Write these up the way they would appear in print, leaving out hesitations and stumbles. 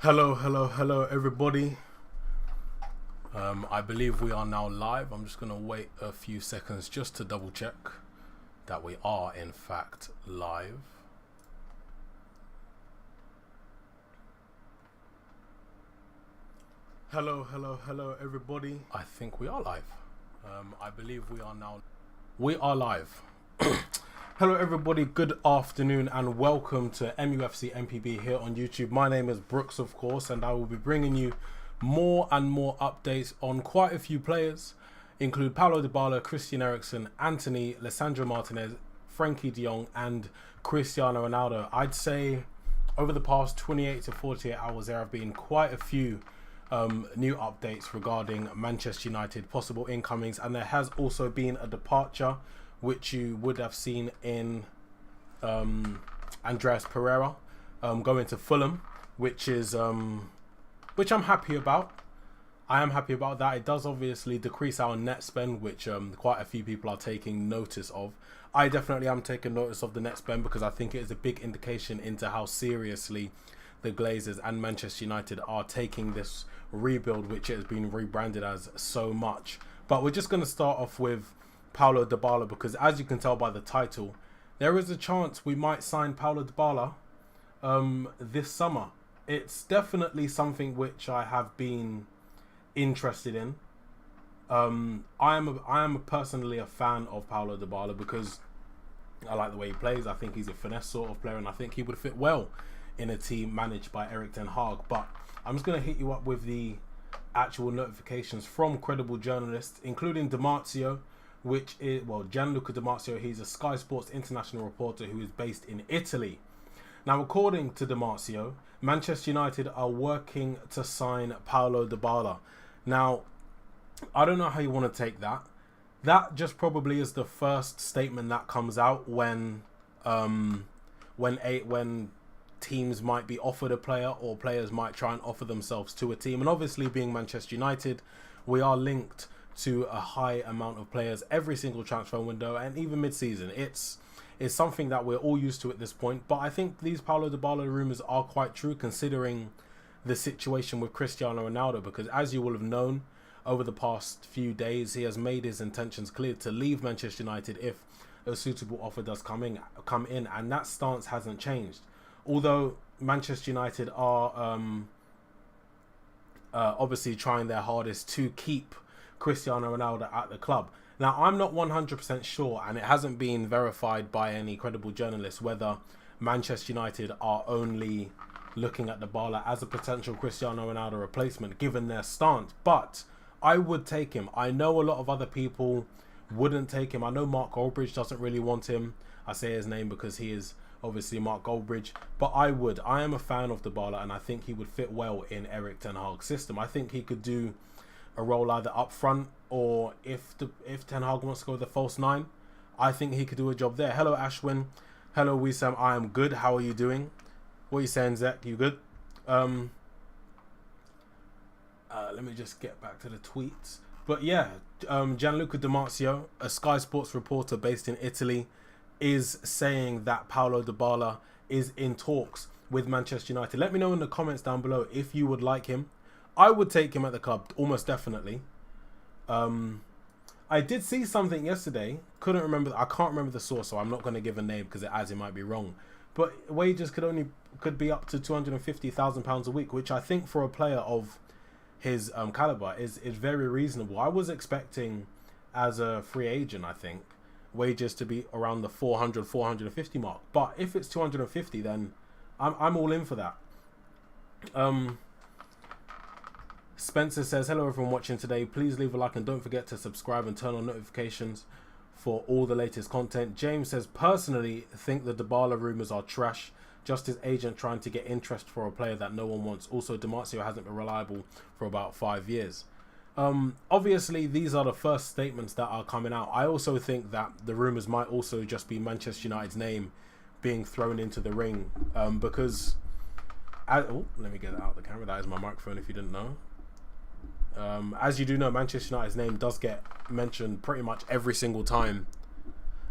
Hello, everybody. I believe we are now live. I'm just going to wait a few seconds just to double check that we are, in fact, live. Hello, everybody. I think we are live. I believe we are now. We are live. Hello everybody, good afternoon and welcome to MUFC MPB here on YouTube. My name is Brooks, of course, and I will be bringing you more and more updates on quite a few players, include Paulo Dybala, Christian Eriksen, Anthony, Lisandro Martinez, Frankie de Jong and Cristiano Ronaldo. I'd say over the past 28 to 48 hours there have been quite a few new updates regarding Manchester United, possible incomings, and there has also been a departure which you would have seen in Andreas Pereira going to Fulham, which I'm happy about. I am happy about that. It does obviously decrease our net spend, which quite a few people are taking notice of. I definitely am taking notice of the net spend because I think it is a big indication into how seriously the Glazers and Manchester United are taking this rebuild, which has been rebranded as so much. But we're just going to start off with Paulo Dybala because, as you can tell by the title, there is a chance we might sign Paulo Dybala this summer. It's definitely something which I have been interested in. I am personally a fan of Paulo Dybala because I like the way he plays. I think he's a finesse sort of player, and I think he would fit well in a team managed by Erik ten Hag. But I'm just going to hit you up with the actual notifications from credible journalists, including Dimarzio, which is, well, Gianluca Dimarzio. He's a Sky Sports international reporter who is based in Italy. Now, according to Dimarzio, Manchester United are working to sign Paulo Dybala. Now, I don't know how you want to take that. That just probably is the first statement that comes out when teams might be offered a player or players might try and offer themselves to a team. And obviously, being Manchester United, we are linked to a high amount of players every single transfer window and even mid-season. It's something that we're all used to at this point. But I think these Paulo Dybala rumours are quite true considering the situation with Cristiano Ronaldo, because as you will have known over the past few days, he has made his intentions clear to leave Manchester United if a suitable offer does come in, and that stance hasn't changed. Although Manchester United are obviously trying their hardest to keep Cristiano Ronaldo at the club. Now, I'm not 100% sure, and it hasn't been verified by any credible journalists, whether Manchester United are only looking at Dybala as a potential Cristiano Ronaldo replacement, given their stance. But I would take him. I know a lot of other people wouldn't take him. I know Mark Goldbridge doesn't really want him. I say his name because he is obviously Mark Goldbridge. But I would. I am a fan of Dybala, and I think he would fit well in Erik ten Hag's system. I think he could do a role either up front, or if Ten Hag wants to go with the false nine, I think he could do a job there. Hello Ashwin, hello Wissam, I am good. How are you doing? What are you saying, Zach? You good? Let me just get back to the tweets. But yeah, Gianluca Dimarzio, a Sky Sports reporter based in Italy, is saying that Paulo Dybala is in talks with Manchester United. Let me know in the comments down below if you would like him. I would take him at the club, almost definitely. I did see something yesterday. I can't remember the source, so I'm not going to give a name because it might be wrong. But wages could be up to £250,000 a week, which I think for a player of his caliber is very reasonable. I was expecting, as a free agent, I think wages to be around the 450 mark. But if it's 250, then I'm all in for that. Spencer says, hello everyone watching today. Please leave a like and don't forget to subscribe and turn on notifications for all the latest content. James says, personally think the Dybala rumours are trash. Just his agent trying to get interest for a player that no one wants. Also, Dimarzio hasn't been reliable for about 5 years. Obviously, these are the first statements that are coming out. I also think that the rumours might also just be Manchester United's name being thrown into the ring. Because... let me get that out of the camera. That is my microphone if you didn't know. As you do know, Manchester United's name does get mentioned pretty much every single time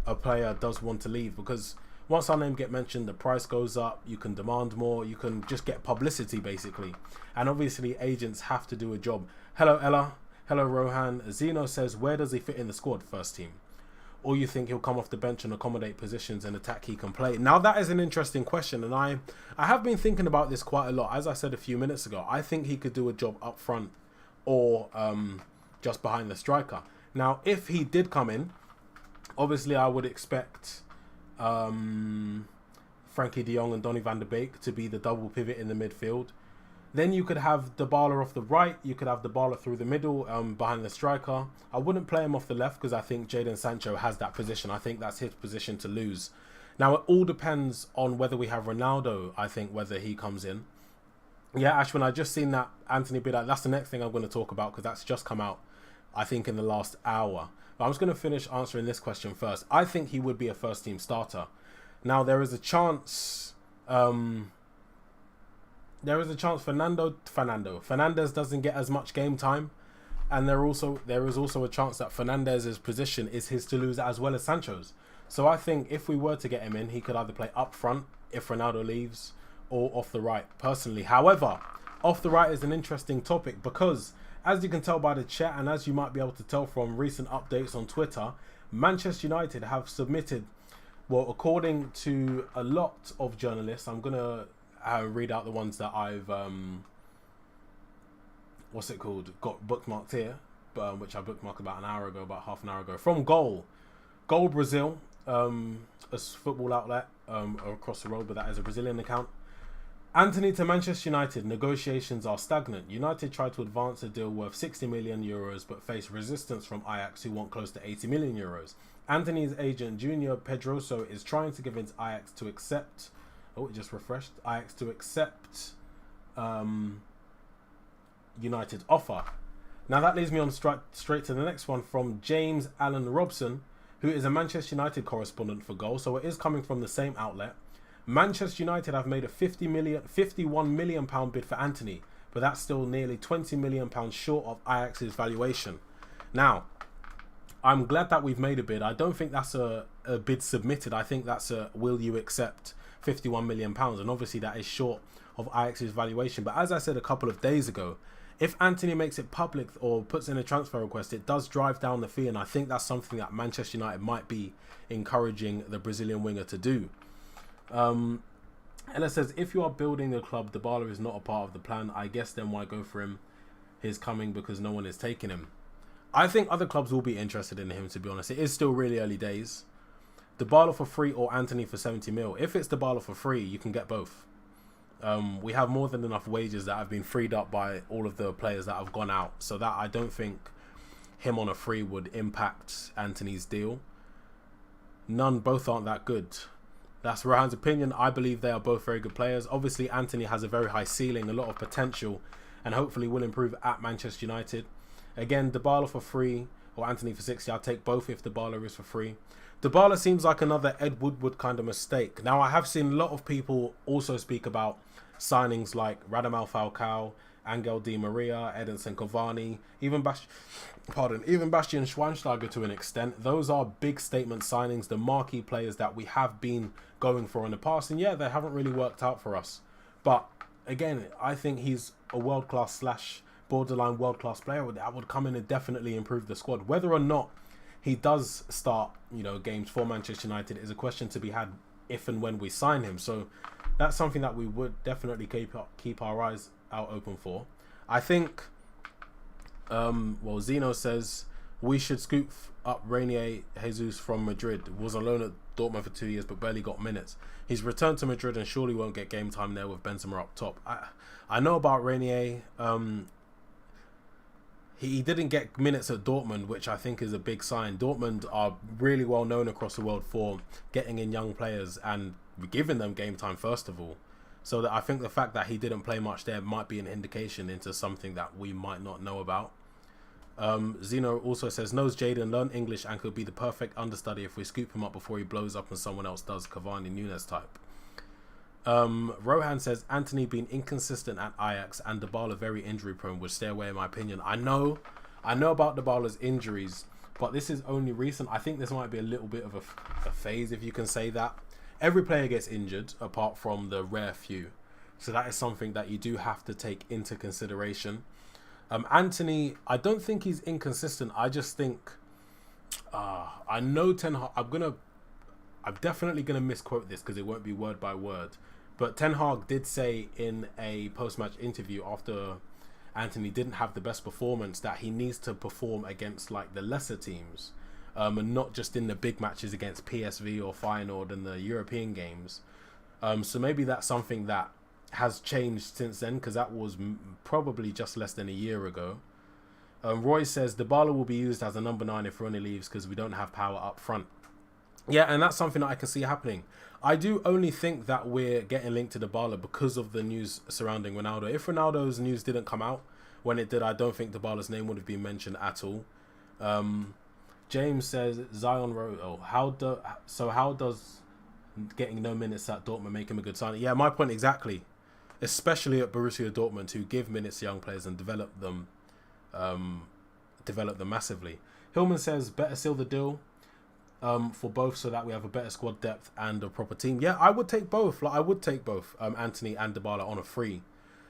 a player does want to leave, because Once our name get mentioned, the price goes up, you can demand more, you can just get publicity basically. And obviously agents have to do a job. Hello Ella, hello Rohan. Zeno says, where does he fit in the squad? First team. Or you think he'll come off the bench and accommodate positions and attack he can play? Now that is an interesting question, and I have been thinking about this quite a lot. As I said a few minutes ago, I think he could do a job up front or just behind the striker. Now, if he did come in, obviously I would expect Frankie de Jong and Donny van de Beek to be the double pivot in the midfield. Then you could have Dybala off the right. You could have Dybala through the middle, behind the striker. I wouldn't play him off the left because I think Jadon Sancho has that position. I think that's his position to lose. Now, it all depends on whether we have Ronaldo, I think, whether he comes in. Yeah, Ashwin, I just seen that Anthony bid out. That's the next thing I'm going to talk about because that's just come out, I think, in the last hour. But I'm just going to finish answering this question first. I think he would be a first-team starter. Now, there is a chance... there is a chance Fernandes doesn't get as much game time, and there is also a chance that Fernandez's position is his to lose as well as Sancho's. So I think if we were to get him in, he could either play up front if Ronaldo leaves, or off the right. Personally, however, off the right is an interesting topic because, as you can tell by the chat, and as you might be able to tell from recent updates on Twitter, Manchester United have submitted, well, according to a lot of journalists, I'm gonna read out the ones that I've got bookmarked here, which I bookmarked about half an hour ago, from Goal Brazil, a football outlet across the road, but that is a Brazilian account. Anthony to Manchester United, negotiations are stagnant. United tried to advance a deal worth 60 million euros but face resistance from Ajax, who want close to 80 million euros. Anthony's agent Junior Pedroso is trying to convince Ajax to accept United's offer. Now that leads me on straight to the next one from James Allen Robson, who is a Manchester United correspondent for Goal, so it is coming from the same outlet. Manchester United have made a £51 million bid for Anthony, but that's still nearly £20 million short of Ajax's valuation. Now, I'm glad that we've made a bid. I don't think that's a bid submitted. I think that's a will you accept £51 million, and obviously that is short of Ajax's valuation. But as I said a couple of days ago, if Anthony makes it public or puts in a transfer request, it does drive down the fee, and I think that's something that Manchester United might be encouraging the Brazilian winger to do. Ella says, if you are building a club, Dybala is not a part of the plan. I guess then why go for him? He's coming because no one is taking him. I think other clubs will be interested in him, to be honest. It is still really early days. Dybala for free or Anthony for 70 mil. If it's Dybala for free, you can get both. We have more than enough wages that have been freed up by all of the players that have gone out, so that I don't think him on a free would impact Anthony's deal. Both aren't that good. That's Rohan's opinion. I believe they are both very good players. Obviously, Anthony has a very high ceiling, a lot of potential, and hopefully will improve at Manchester United. Again, Dybala for free or Anthony for 60. I'll take both if Dybala is for free. Dybala seems like another Ed Woodward kind of mistake. Now, I have seen a lot of people also speak about signings like Radamel Falcao, Angel Di Maria, Edinson Cavani, even Bastian Schweinsteiger to an extent. Those are big statement signings, the marquee players that we have been going for in the past. And yeah, they haven't really worked out for us. But again, I think he's a world-class / borderline world-class player that would come in and definitely improve the squad. Whether or not he does start, games for Manchester United is a question to be had if and when we sign him. So that's something that we would definitely keep our eyes out open for. I think, Zeno says we should scoop up Renier Jesus from Madrid. Was on loan at Dortmund for 2 years but barely got minutes. He's returned to Madrid and surely won't get game time there with Benzema up top. I know about Renier. He didn't get minutes at Dortmund, which I think is a big sign. Dortmund are really well known across the world for getting in young players and giving them game time first of all. So that I think the fact that he didn't play much there might be an indication into something that we might not know about. Zeno also says, knows Jadon, learn English and could be the perfect understudy if we scoop him up before he blows up and someone else does, Cavani Nunes type. Rohan says, Anthony being inconsistent at Ajax and Dybala very injury prone would stay away in my opinion. I know about Dybala's injuries, but this is only recent. I think this might be a little bit of a phase, if you can say that. every player gets injured apart from the rare few. So that is something that you do have to take into consideration. Anthony, I don't think he's inconsistent. I just think I know Ten Hag. I'm definitely gonna misquote this because it won't be word by word. But Ten Hag did say in a post-match interview after Anthony didn't have the best performance that he needs to perform against like the lesser teams, and not just in the big matches against PSV or Feyenoord and the European games. So maybe that's something that has changed since then, because that was probably just less than a year ago. Roy says Dybala will be used as a number 9 if Ronnie leaves because we don't have power up front. Yeah, and that's something that I can see happening. I do only think that we're getting linked to Dybala because of the news surrounding Ronaldo. If Ronaldo's news didn't come out, when it did, I don't think Dybala's name would have been mentioned at all. James says Zion Rowe. How does getting no minutes at Dortmund make him a good signing? Yeah, my point exactly. Especially at Borussia Dortmund, who give minutes to young players and develop them massively. Hillman says better seal the deal for both so that we have a better squad depth and a proper team. Yeah, I would take both. I would take both Anthony and Dybala on a free.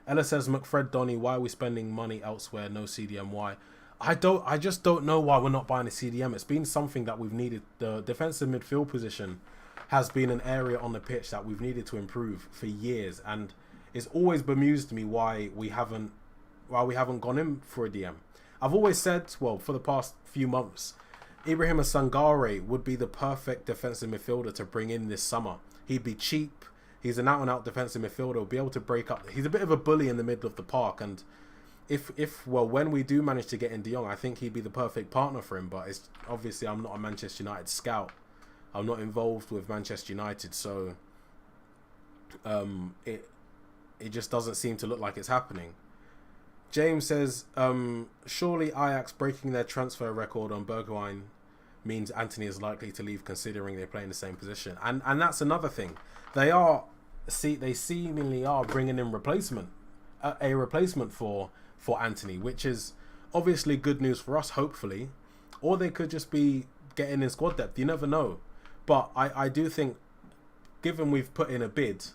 Ella says McFred Donny, why are we spending money elsewhere? No CDM. Why? I just don't know why we're not buying a CDM. It's been something that we've needed. The defensive midfield position has been an area on the pitch that we've needed to improve for years, and it's always bemused me why we haven't gone in for a DM. I've always said, well, for the past few months, Ibrahima Sangare would be the perfect defensive midfielder to bring in this summer. He'd be cheap. He's an out-and-out defensive midfielder. He'll be able to break up. He's a bit of a bully in the middle of the park, and when we do manage to get in De Jong, I think he'd be the perfect partner for him. But it's obviously I'm not a Manchester United scout. I'm not involved with Manchester United, so it just doesn't seem to look like it's happening. James says, surely Ajax breaking their transfer record on Bergwijn means Anthony is likely to leave, considering they play in the same position. And that's another thing. They seemingly are bringing in a replacement for Anthony, which is obviously good news for us, hopefully. Or they could just be getting in squad depth. You never know. But I do think, given we've put in a bid,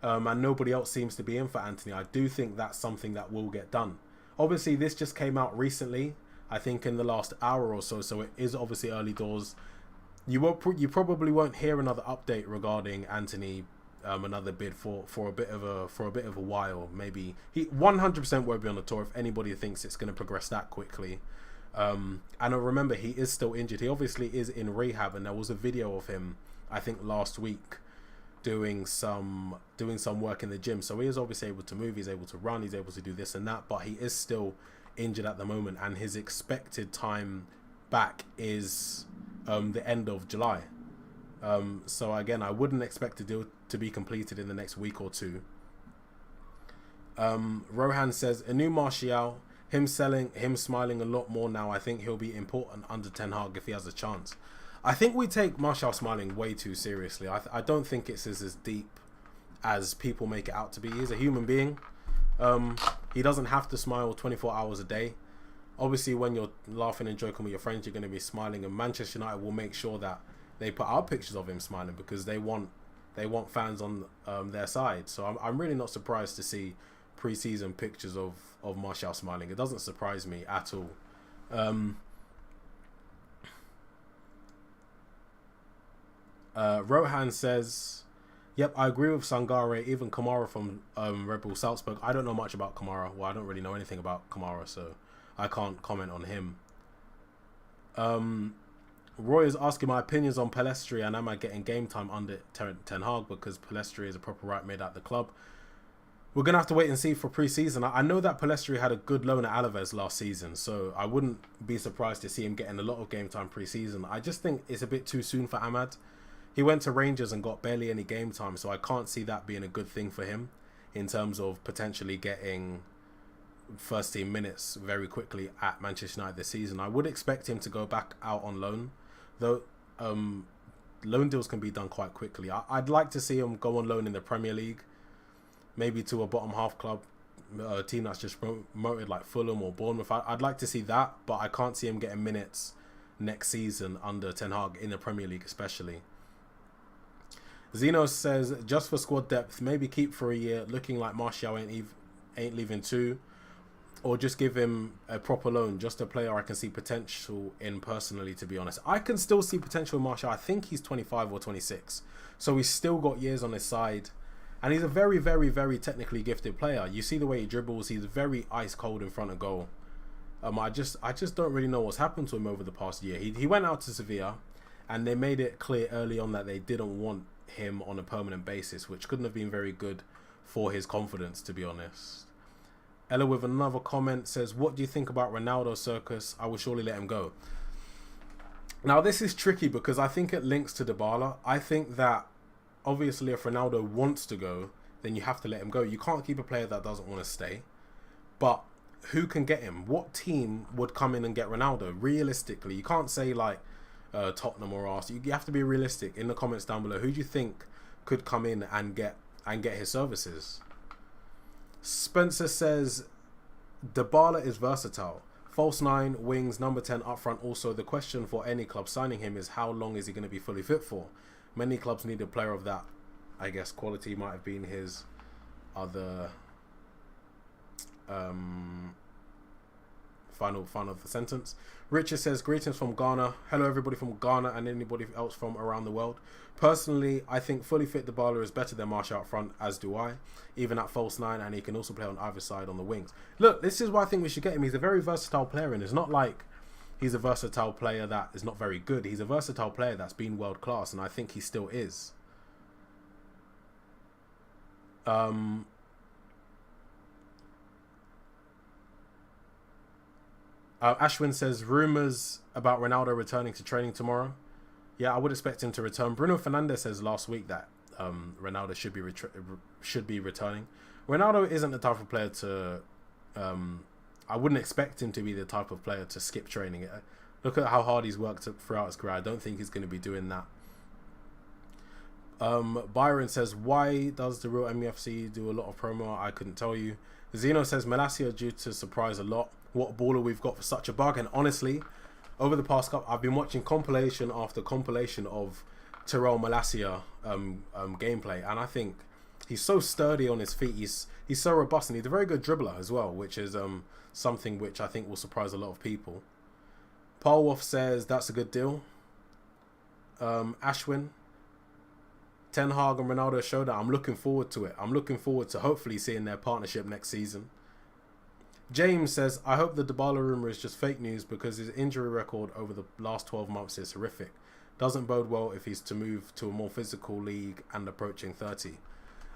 and nobody else seems to be in for Anthony, I do think that's something that will get done. Obviously, this just came out recently, I think in the last hour or so, so it is obviously early doors. You probably won't hear another update regarding Anthony, another bid for a bit of a while. Maybe he 100% won't be on the tour if anybody thinks it's going to progress that quickly. And remember, he is still injured. He obviously is in rehab, and there was a video of him, I think last week, doing some work in the gym. So he is obviously able to move, he's able to run, he's able to do this and that, but he is still injured at the moment, and his expected time back is the end of July. So again, I wouldn't expect the deal to be completed in the next week or two. Rohan says a new Martial, him smiling a lot more now. I think he'll be important under Ten Hag if he has a chance. I think we take Martial smiling way too seriously. I don't think it's as deep as people make it out to be. He's a human being. He doesn't have to smile 24 hours a day. Obviously, when you're laughing and joking with your friends, you're going to be smiling. And Manchester United will make sure that they put out pictures of him smiling because they want fans on their side. So I'm really not surprised to see pre-season pictures of Martial smiling. It doesn't surprise me at all. Rohan says, yep, I agree with Sangare, even Kamara from Red Bull Salzburg. I don't know much about Kamara. Well, I don't really know anything about Kamara, so I can't comment on him. Roy is asking my opinions on Pellistri and am I getting game time under Ten Hag, because Pellistri is a proper right mid at the club. We're going to have to wait and see for pre-season. I know that Pellistri had a good loan at Alaves last season, so I wouldn't be surprised to see him getting a lot of game time pre-season. I just think it's a bit too soon for Ahmad. He went to Rangers and got barely any game time, so I can't see that being a good thing for him in terms of potentially getting first team minutes very quickly at Manchester United this season. I would expect him to go back out on loan, though loan deals can be done quite quickly. I'd like to see him go on loan in the Premier League, maybe to a bottom half club, a team that's just promoted like Fulham or Bournemouth. I'd like to see that, but I can't see him getting minutes next season under Ten Hag in the Premier League especially. Zeno says, just for squad depth, maybe keep for a year, looking like Martial ain't leaving too. Or just give him a proper loan. Just a player I can see potential in personally, to be honest. I can still see potential in Martial. I think he's 25 or 26. So he's still got years on his side. And he's a very, very, very technically gifted player. You see the way he dribbles. He's very ice cold in front of goal. I just don't really know what's happened to him over the past year. He went out to Sevilla, and they made it clear early on that they didn't want him on a permanent basis, which couldn't have been very good for his confidence, to be honest. Ella with another comment says, what do you think about Ronaldo circus? I will surely let him go. Now, this is tricky because I think it links to Dybala. I think that, obviously, if Ronaldo wants to go, then you have to let him go. You can't keep a player that doesn't want to stay. But who can get him? What team would come in and get Ronaldo? Realistically, you can't say like Tottenham or Arsenal. You have to be realistic. In the comments down below, who do you think could come in and get his services? Spencer says, Dybala is versatile. False 9, wings, number 10 up front. Also, the question for any club signing him is how long is he going to be fully fit for? Many clubs need a player of that, I guess, quality. Might have been his other final of the sentence. Richard says, greetings from Ghana. Hello everybody from Ghana and anybody else from around the world. Personally, I think fully fit Dybala is better than Martial up front, as do I, even at false 9, and he can also play on either side on the wings. Look, this is why I think we should get him. He's a very versatile player, and it's not like he's a versatile player that is not very good. He's a versatile player that's been world class, and I think he still is. Ashwin says, rumours about Ronaldo returning to training tomorrow. Yeah, I would expect him to return. Bruno Fernandes says last week that Ronaldo should be returning. Ronaldo isn't the type of player to... I wouldn't expect him to be the type of player to skip training. Look at how hard he's worked throughout his career. I don't think he's going to be doing that. Byron says, why does the real MUFC do a lot of promo? I couldn't tell you. Zeno says, Malacia due to surprise a lot. What baller we've got for such a bargain. Honestly, over the past couple, I've been watching compilation after compilation of Tyrell Malacia gameplay, and I think he's so sturdy on his feet. He's so robust, and he's a very good dribbler as well, which is something which I think will surprise a lot of people. Paul says that's a good deal. Ashwin, Ten Hag and Ronaldo showdown. I'm looking forward to it. I'm looking forward to hopefully seeing their partnership next season. James says, I hope the Dybala rumour is just fake news because his injury record over the last 12 months is horrific. Doesn't bode well if he's to move to a more physical league and approaching 30.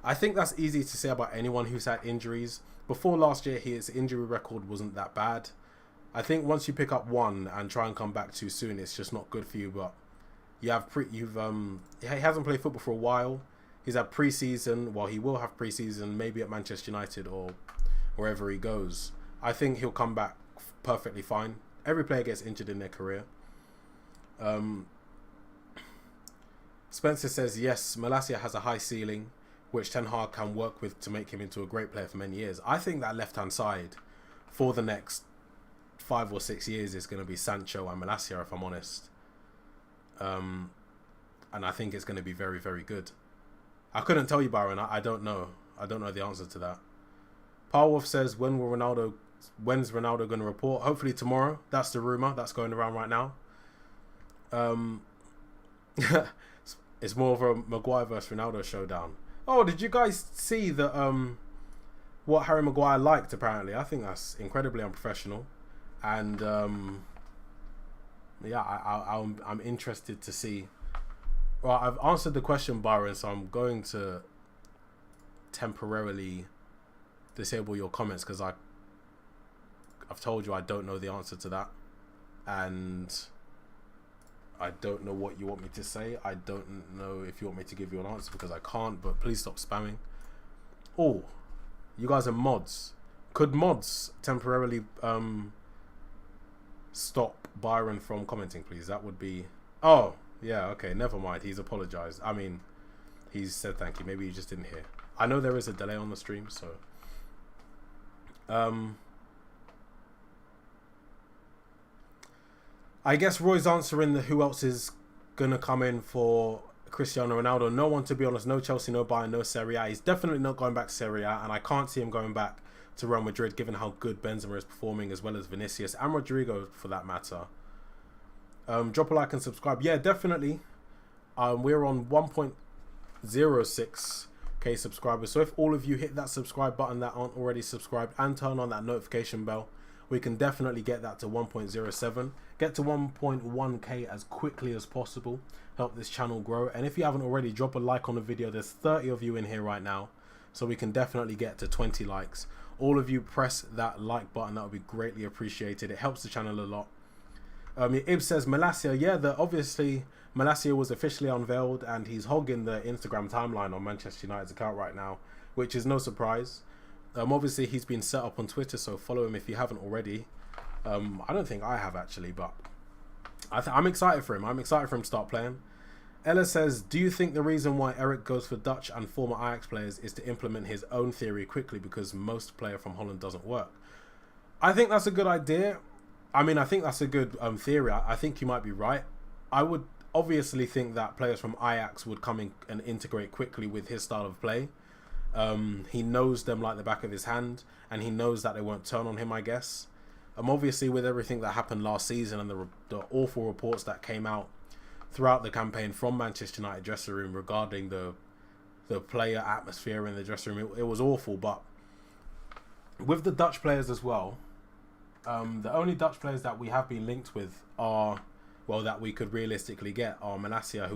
I think that's easy to say about anyone who's had injuries. Before last year, his injury record wasn't that bad. I think once you pick up one and try and come back too soon, it's just not good for you. But he hasn't played football for a while. He's had pre-season. Well, he will have pre-season maybe at Manchester United or wherever he goes. I think he'll come back perfectly fine. Every player gets injured in their career. Spencer says, yes, Malacia has a high ceiling, which Ten Hag can work with to make him into a great player for many years. I think that left-hand side for the next 5 or 6 years is going to be Sancho and Malacia, if I'm honest. And I think it's going to be very, very good. I couldn't tell you, Byron. I don't know. I don't know the answer to that. Parwolf says, when's Ronaldo going to report? Hopefully tomorrow. That's the rumour that's going around right now. It's more of a Maguire versus Ronaldo showdown. Oh, did you guys see that? What Harry Maguire liked? Apparently, I think that's incredibly unprofessional, and yeah, I'm interested to see. Well, I've answered the question, Byron, so I'm going to temporarily disable your comments because I've told you I don't know the answer to that, and I don't know what you want me to say. I don't know if you want me to give you an answer because I can't, but please stop spamming. Oh, you guys are mods. Could mods temporarily stop Byron from commenting, please? That would be... Oh, yeah, okay, never mind. He's apologized. I mean, he's said thank you. Maybe you just didn't hear. I know there is a delay on the stream, so... I guess Roy's answering the who else is going to come in for Cristiano Ronaldo. No one, to be honest. No Chelsea, no Bayern, no Serie A. He's definitely not going back to Serie A, and I can't see him going back to Real Madrid, given how good Benzema is performing, as well as Vinicius and Rodrigo, for that matter. Drop a like and subscribe. Yeah, definitely. We're on 1.06k subscribers. So if all of you hit that subscribe button that aren't already subscribed and turn on that notification bell, we can definitely get that to 1.07. Get to 1.1k as quickly as possible. Help this channel grow. And if you haven't already, drop a like on the video. There's 30 of you in here right now, so we can definitely get to 20 likes. All of you press that like button. That would be greatly appreciated. It helps the channel a lot. Ib says Malacia. Yeah, obviously Malacia was officially unveiled, and he's hogging the Instagram timeline on Manchester United's account right now, which is no surprise. Obviously he's been set up on Twitter, so follow him if you haven't already. I don't think I have actually, but I'm excited for him. I'm excited for him to start playing. Ella says, do you think the reason why Eric goes for Dutch and former Ajax players is to implement his own theory quickly because most player from Holland doesn't work? I think that's a good idea. I mean, I think that's a good theory. I think you might be right. I would obviously think that players from Ajax would come in and integrate quickly with his style of play. He knows them like the back of his hand, and he knows that they won't turn on him, I guess. Obviously, with everything that happened last season and the awful reports that came out throughout the campaign from Manchester United dressing room regarding the player atmosphere in the dressing room, it was awful. But with the Dutch players as well, the only Dutch players that we have been linked with are, well, that we could realistically get are Malacia,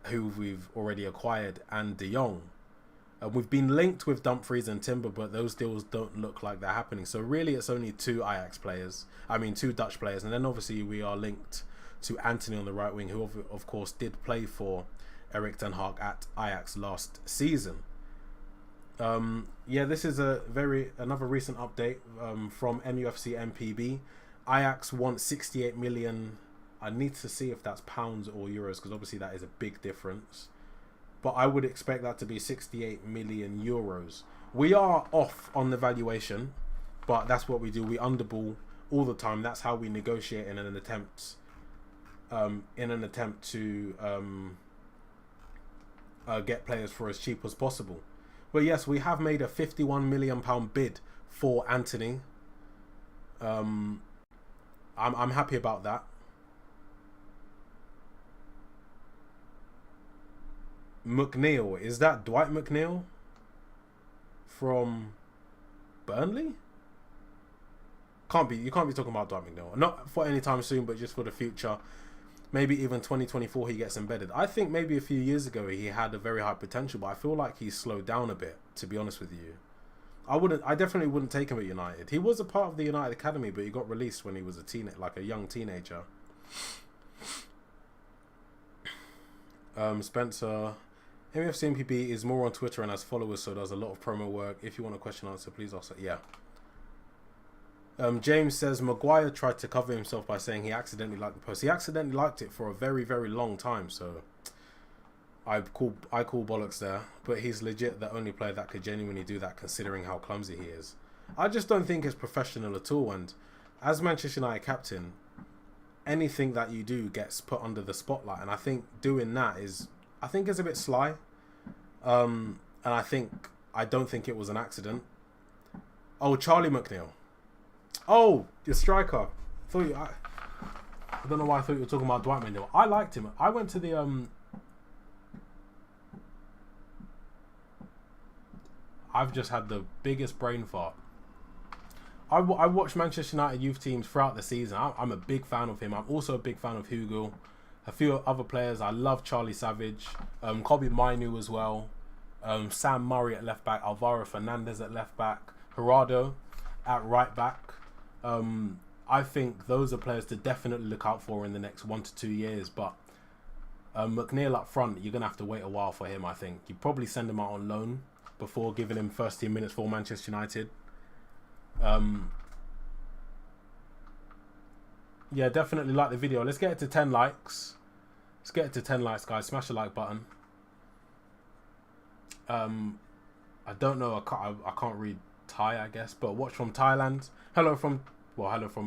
who we've already acquired, and De Jong. We've been linked with Dumfries and Timber, but those deals don't look like they're happening. So really, it's only two Dutch players, and then obviously we are linked to Anthony on the right wing, who of course did play for Erik ten Hag at Ajax last season. Yeah, this is another recent update from MUFC MPB. Ajax want 68 million. I need to see if that's pounds or euros, because obviously that is a big difference. But I would expect that to be 68 million euros. We are off on the valuation, but that's what we do. We underball all the time. That's how we negotiate in an attempt to get players for as cheap as possible. But yes, we have made a £51 million bid for Anthony. I'm happy about that. McNeil, is that Dwight McNeil from Burnley? Can't be. You can't be talking about Dwight McNeil. Not for any time soon, but just for the future. Maybe even 2024 he gets embedded. I think maybe a few years ago he had a very high potential, but I feel like he's slowed down a bit, to be honest with you. I definitely wouldn't take him at United. He was a part of the United Academy, but he got released when he was a young teenager. Spencer, MFC MPB is more on Twitter and has followers, so does a lot of promo work. If you want a question answer, please ask it. Yeah. James says Maguire tried to cover himself by saying he accidentally liked the post. He accidentally liked it for a very, very long time, so I call bollocks there. But he's legit the only player that could genuinely do that, considering how clumsy he is. I just don't think it's professional at all. And as Manchester United captain, anything that you do gets put under the spotlight, and I think doing that is a bit sly. And I don't think it was an accident. Oh, Charlie McNeil. Oh, your striker. I don't know why I thought you were talking about Dwight McNeil. I liked him. I went to the I've just had the biggest brain fart. I watched Manchester United youth teams throughout the season. I'm a big fan of him. I'm also a big fan of Hugo. A few other players. I love Charlie Savage. Kobe Mainu as well. Sam Murray at left back. Alvaro Fernandez at left back. Gerardo at right back. I think those are players to definitely look out for in the next 1 to 2 years. But McNeil up front, you're going to have to wait a while for him, I think. You probably send him out on loan before giving him first team minutes for Manchester United. Yeah, definitely like the video. Let's get it to 10 likes. Let's get it to 10 likes, guys. Smash the like button. I don't know. I can't read Thai, I guess, but watch from Thailand. Hello from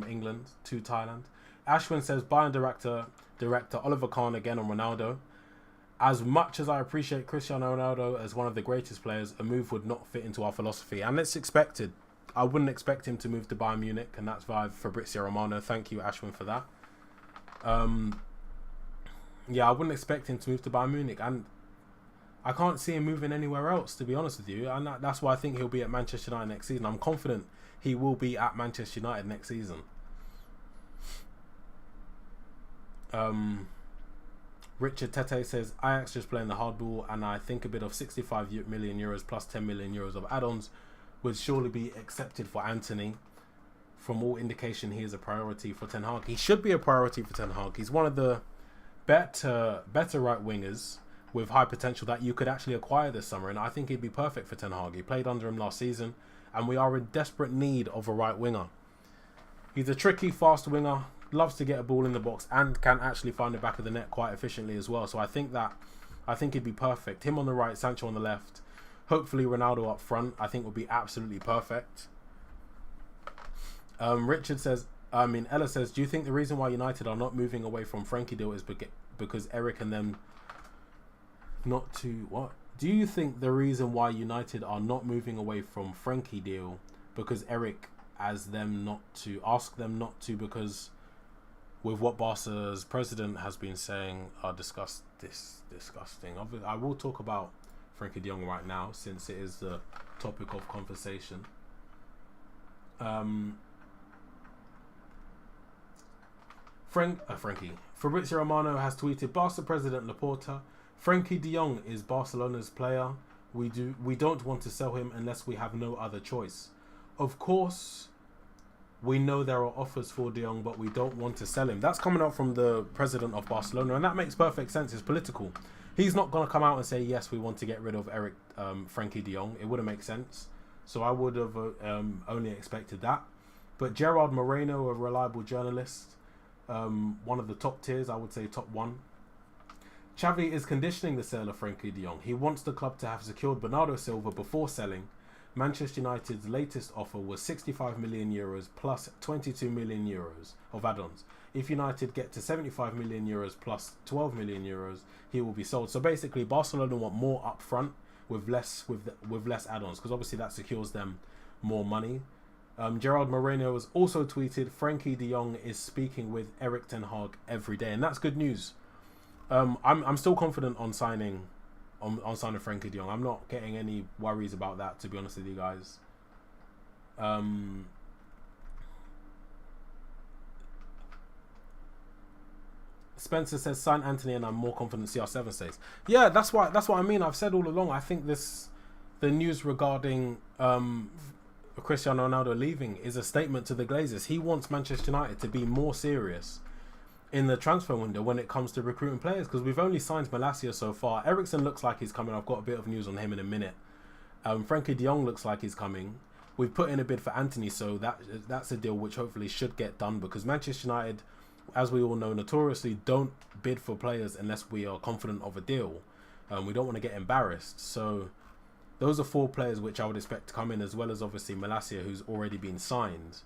England to Thailand. Ashwin says Bayern director Oliver Kahn again on Ronaldo. as much as I appreciate Cristiano Ronaldo as one of the greatest players, a move would not fit into our philosophy. And it's expected. I wouldn't expect him to move to Bayern Munich, and that's via Fabrizio Romano. Thank you, Ashwin, for that. Yeah, I wouldn't expect him to move to Bayern Munich, and I can't see him moving anywhere else, to be honest with you. And that's why I think he'll be at Manchester United next season. I'm confident he will be at Manchester United next season. Richard Tete says, Ajax just playing the hardball, and I think a bid of 65 million euros plus 10 million euros of add-ons would surely be accepted for Anthony. From all indication, he is a priority for Ten Hag. He should be a priority for Ten Hag. He's one of the better right wingers with high potential that you could actually acquire this summer, and I think he'd be perfect for Ten Hag. He played under him last season, and we are in desperate need of a right winger. He's a tricky, fast winger, loves to get a ball in the box, and can actually find the back of the net quite efficiently as well. So I think he'd be perfect. Him on the right, Sancho on the left. Hopefully Ronaldo up front, I think would be absolutely perfect. Richard says, Ella says, do you think the reason why United are not moving away from Frankie deal is because Eric and them not to what? Do you think the reason why United are not moving away from Frankie deal because Eric as them not to ask them not to, because with what Barca's president has been saying are disgusting. I will talk about Frankie de Jong right now since it is the topic of conversation. Frankie. Fabrizio Romano has tweeted, Barca president Laporta, Frankie de Jong is Barcelona's player. We don't want to sell him unless we have no other choice. Of course, we know there are offers for de Jong, but we don't want to sell him. That's coming out from the president of Barcelona, and that makes perfect sense. It's political. He's not going to come out and say, yes, we want to get rid of Frankie de Jong. It wouldn't make sense. So I would have only expected that. But Gerard Moreno, a reliable journalist, one of the top tiers, I would say top one. Xavi is conditioning the sale of Frankie de Jong. He wants the club to have secured Bernardo Silva before selling. Manchester United's latest offer was 65 million euros plus 22 million euros of add-ons. If United get to 75 million euros plus 12 million euros, he will be sold. So basically, Barcelona want more upfront with less add-ons, because obviously that secures them more money. Gerard Moreno has also tweeted, Frankie de Jong is speaking with Erik ten Hag every day, and that's good news. I'm still confident on signing Frankie de Jong. I'm not getting any worries about that, to be honest with you guys. Spencer says, sign Anthony and I'm more confident CR7 stays. Yeah, that's what I mean. I've said all along, I think the news regarding Cristiano Ronaldo leaving is a statement to the Glazers. He wants Manchester United to be more serious in the transfer window when it comes to recruiting players, because we've only signed Malacia so far. Eriksen looks like he's coming. I've got a bit of news on him in a minute. Frankie de Jong looks like he's coming. We've put in a bid for Anthony, so that's a deal which hopefully should get done, because Manchester United, as we all know, notoriously don't bid for players unless we are confident of a deal. We don't want to get embarrassed. So those are 4 players which I would expect to come in, as well as obviously Malacia, who's already been signed.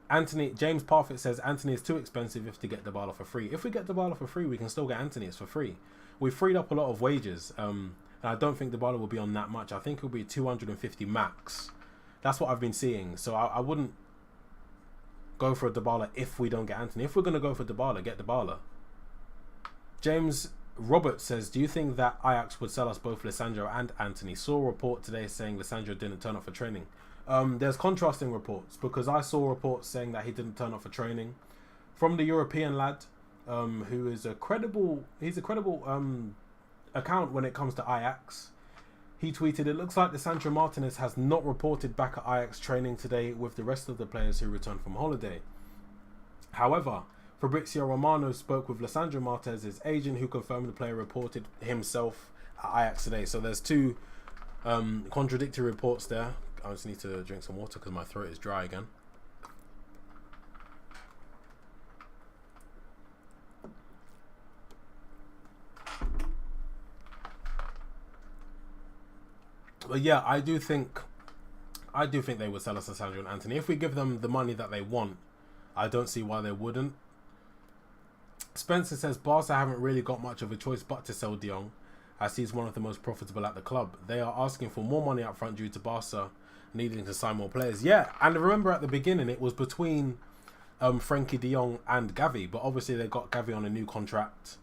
James Parfit says Anthony is too expensive if to get Dybala for free. If we get Dybala for free, we can still get Anthony. It's for free. We've freed up a lot of wages, and I don't think Dybala will be on that much. I think he'll be 250 max. That's what I've been seeing. So I wouldn't go for a Dybala if we don't get Anthony. If we're going to go for Dybala, get Dybala. James Roberts says, do you think that Ajax would sell us both Lisandro and Anthony? Saw a report today saying Lisandro didn't turn up for training. There's contrasting reports, because I saw reports saying that he didn't turn up for training from the European lad, who is a credible account when it comes to Ajax. He tweeted, it looks like Lisandro Martinez has not reported back at Ajax training today with the rest of the players who returned from holiday. However, Fabrizio Romano spoke with Lisandro Martinez's agent, who confirmed the player reported himself at Ajax today. So there's 2 contradictory reports there. I just need to drink some water because my throat is dry again. But yeah, I do think they would sell us Lisandro and Anthony. If we give them the money that they want, I don't see why they wouldn't. Spencer says Barca haven't really got much of a choice but to sell De Jong, as he's one of the most profitable at the club. They are asking for more money up front due to Barca needing to sign more players. Yeah, and remember at the beginning it was between Frankie De Jong and Gavi, but obviously they got Gavi on a new contract,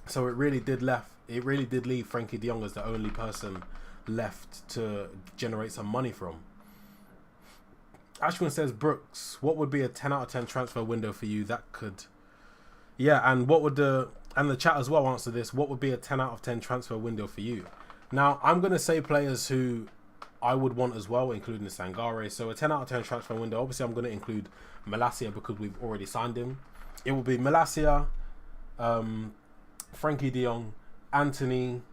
so it really did leave Frankie De Jong as the only person left to generate some money from. Ashwin says, Brooks, what would be a 10 out of 10 transfer window for you that could... Yeah, and what would the chat as well answer this, what would be a 10 out of 10 transfer window for you? Now, I'm going to say players who I would want as well, including Sangare. So a 10 out of 10 transfer window, obviously I'm going to include Malacia because we've already signed him. It will be Malacia, Frankie De Jong, Anthony,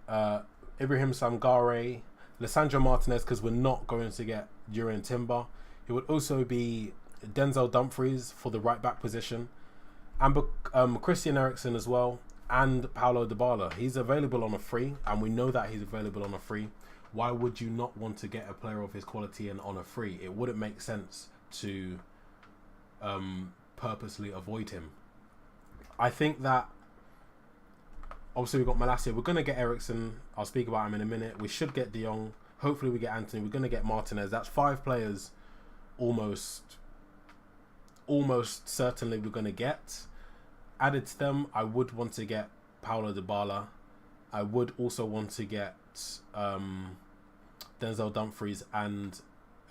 Ibrahim Sangare, Lissandro Martinez, because we're not going to get Jurrien Timber. It would also be Denzel Dumfries for the right back position, and Christian Eriksen as well, and Paulo Dybala. He's available on a free, and we know that he's available on a free. Why would you not want to get a player of his quality in on a free? It wouldn't make sense to purposely avoid him. I think that obviously we've got Malacia. We're going to get Eriksen. I'll speak about him in a minute. We should get De Jong. Hopefully we get Anthony. We're going to get Martinez. That's 5 players almost certainly we're going to get. Added to them, I would want to get Paulo Dybala. I would also want to get Denzel Dumfries and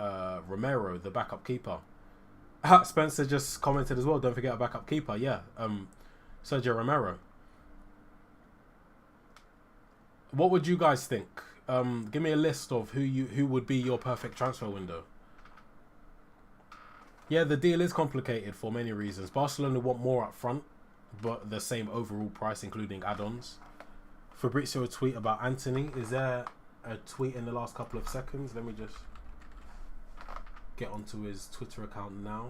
Romero, the backup keeper. Spencer just commented as well, don't forget a backup keeper. Yeah, Sergio Romero. What would you guys think? Give me a list of who would be your perfect transfer window. Yeah, the deal is complicated for many reasons. Barcelona want more up front, but the same overall price, including add-ons. Fabrizio tweet about Anthony. Is there a tweet in the last couple of seconds? Let me just get onto his Twitter account now.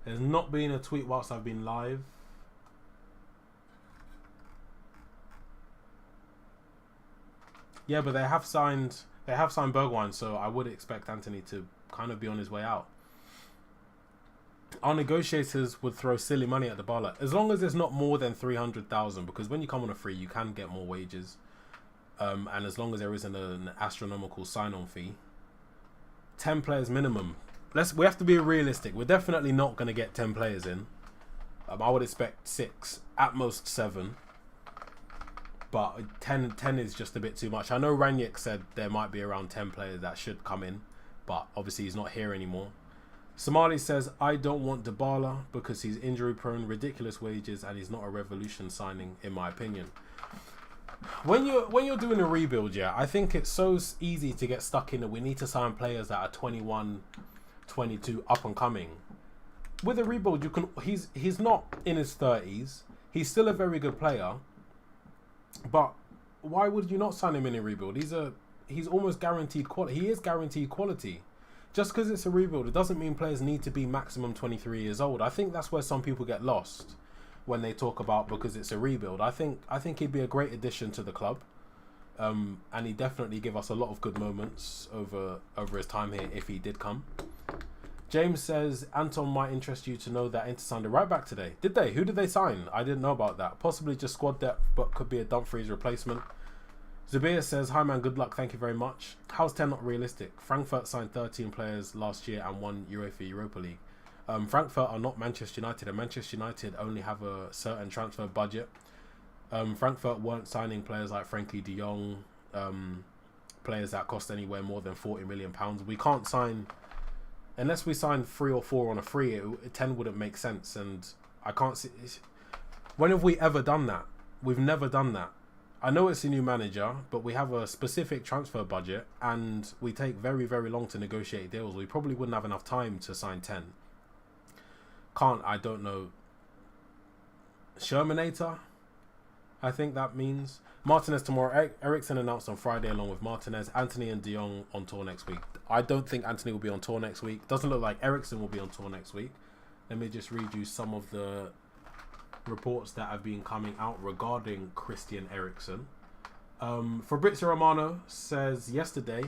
There's not been a tweet whilst I've been live. Yeah, but they have signed Bergwijn, so I would expect Anthony to kind of be on his way out. Our negotiators would throw silly money at Dybala, as long as it's not more than 300,000, because when you come on a free, you can get more wages, and as long as there isn't an astronomical sign-on fee. 10 players minimum. We have to be realistic. We're definitely not going to get 10 players in. I would expect 6, at most 7. But 10 is just a bit too much. I know Ranić said there might be around 10 players that should come in, but obviously he's not here anymore. Somali says, I don't want Dybala because he's injury prone, ridiculous wages, and he's not a revolution signing, in my opinion. When you're doing a rebuild, yeah, I think it's so easy to get stuck in that we need to sign players that are 21, 22, up and coming. With a rebuild, he's not in his 30s. He's still a very good player. But why would you not sign him in a rebuild? He's almost guaranteed quality. He is guaranteed quality. Just because it's a rebuild, it doesn't mean players need to be maximum 23 years old. I think that's where some people get lost when they talk about because it's a rebuild. I think he'd be a great addition to the club, and he'd definitely give us a lot of good moments over his time here if he did come. James says, Anton, might interest you to know that Inter signed a right back today. Did they? Who did they sign? I didn't know about that. Possibly just squad depth, but could be a Dumfries replacement. Zubir says, hi man, good luck, thank you very much. How's 10 not realistic? Frankfurt signed 13 players last year and won UEFA Europa League. Frankfurt are not Manchester United, and Manchester United only have a certain transfer budget. Frankfurt weren't signing players like Frankie De Jong, players that cost anywhere more than £40 million. We can't sign... Unless we sign 3 or 4 on a free, 10 wouldn't make sense. And I can't see... When have we ever done that? We've never done that. I know it's a new manager, but we have a specific transfer budget and we take very, very long to negotiate deals. We probably wouldn't have enough time to sign 10. I don't know. Shermanator? I think that means. Martinez tomorrow. Eriksen announced on Friday along with Martinez. Anthony and De Jong on tour next week. I don't think Anthony will be on tour next week. Doesn't look like Eriksen will be on tour next week. Let me just read you some of the reports that have been coming out regarding Christian Eriksen. Fabrizio Romano says yesterday,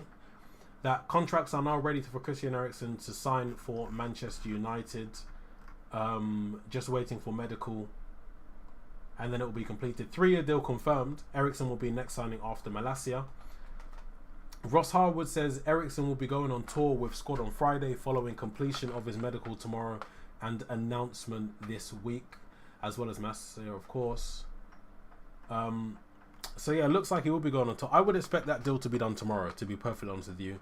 that contracts are now ready for Christian Eriksen to sign for Manchester United. Just waiting for medical, and then it will be completed. 3-year deal confirmed. Eriksen will be next signing after Malacia. Ross Harwood says Eriksen will be going on tour with squad on Friday following completion of his medical tomorrow and announcement this week, as well as Malacia, of course. So yeah, it looks like he will be going on tour. I would expect that deal to be done tomorrow, to be perfectly honest with you.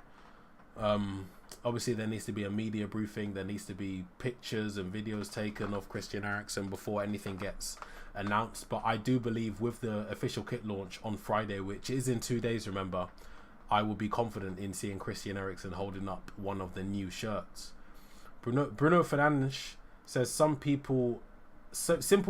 Obviously there needs to be a media briefing, there needs to be pictures and videos taken of Christian Eriksen before anything gets announced, but I do believe with the official kit launch on Friday, which is in 2 days, remember, I will be confident in seeing Christian Eriksen holding up one of the new shirts. Bruno Fernandes says simple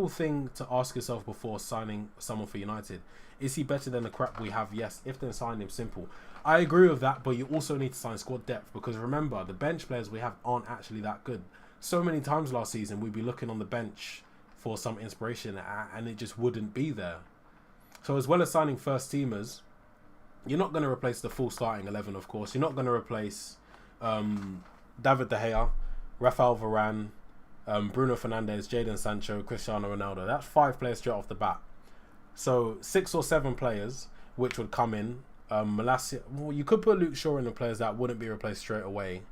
thing to ask yourself before signing someone for United: is he better than the crap we have? Yes. If then sign him, simple. I agree with that, but you also need to sign squad depth, because remember, the bench players we have aren't actually that good. So many times last season we'd be looking on the bench for some inspiration and it just wouldn't be there. So as well as signing first teamers, you're not going to replace the full starting 11, of course. You're not going to replace David De Gea, Rafael Varane, Bruno Fernandes, Jadon Sancho, Cristiano Ronaldo. That's 5 players straight off the bat. So 6 or 7 players which would come in. Malacia, well, you could put Luke Shaw in the players that wouldn't be replaced straight away.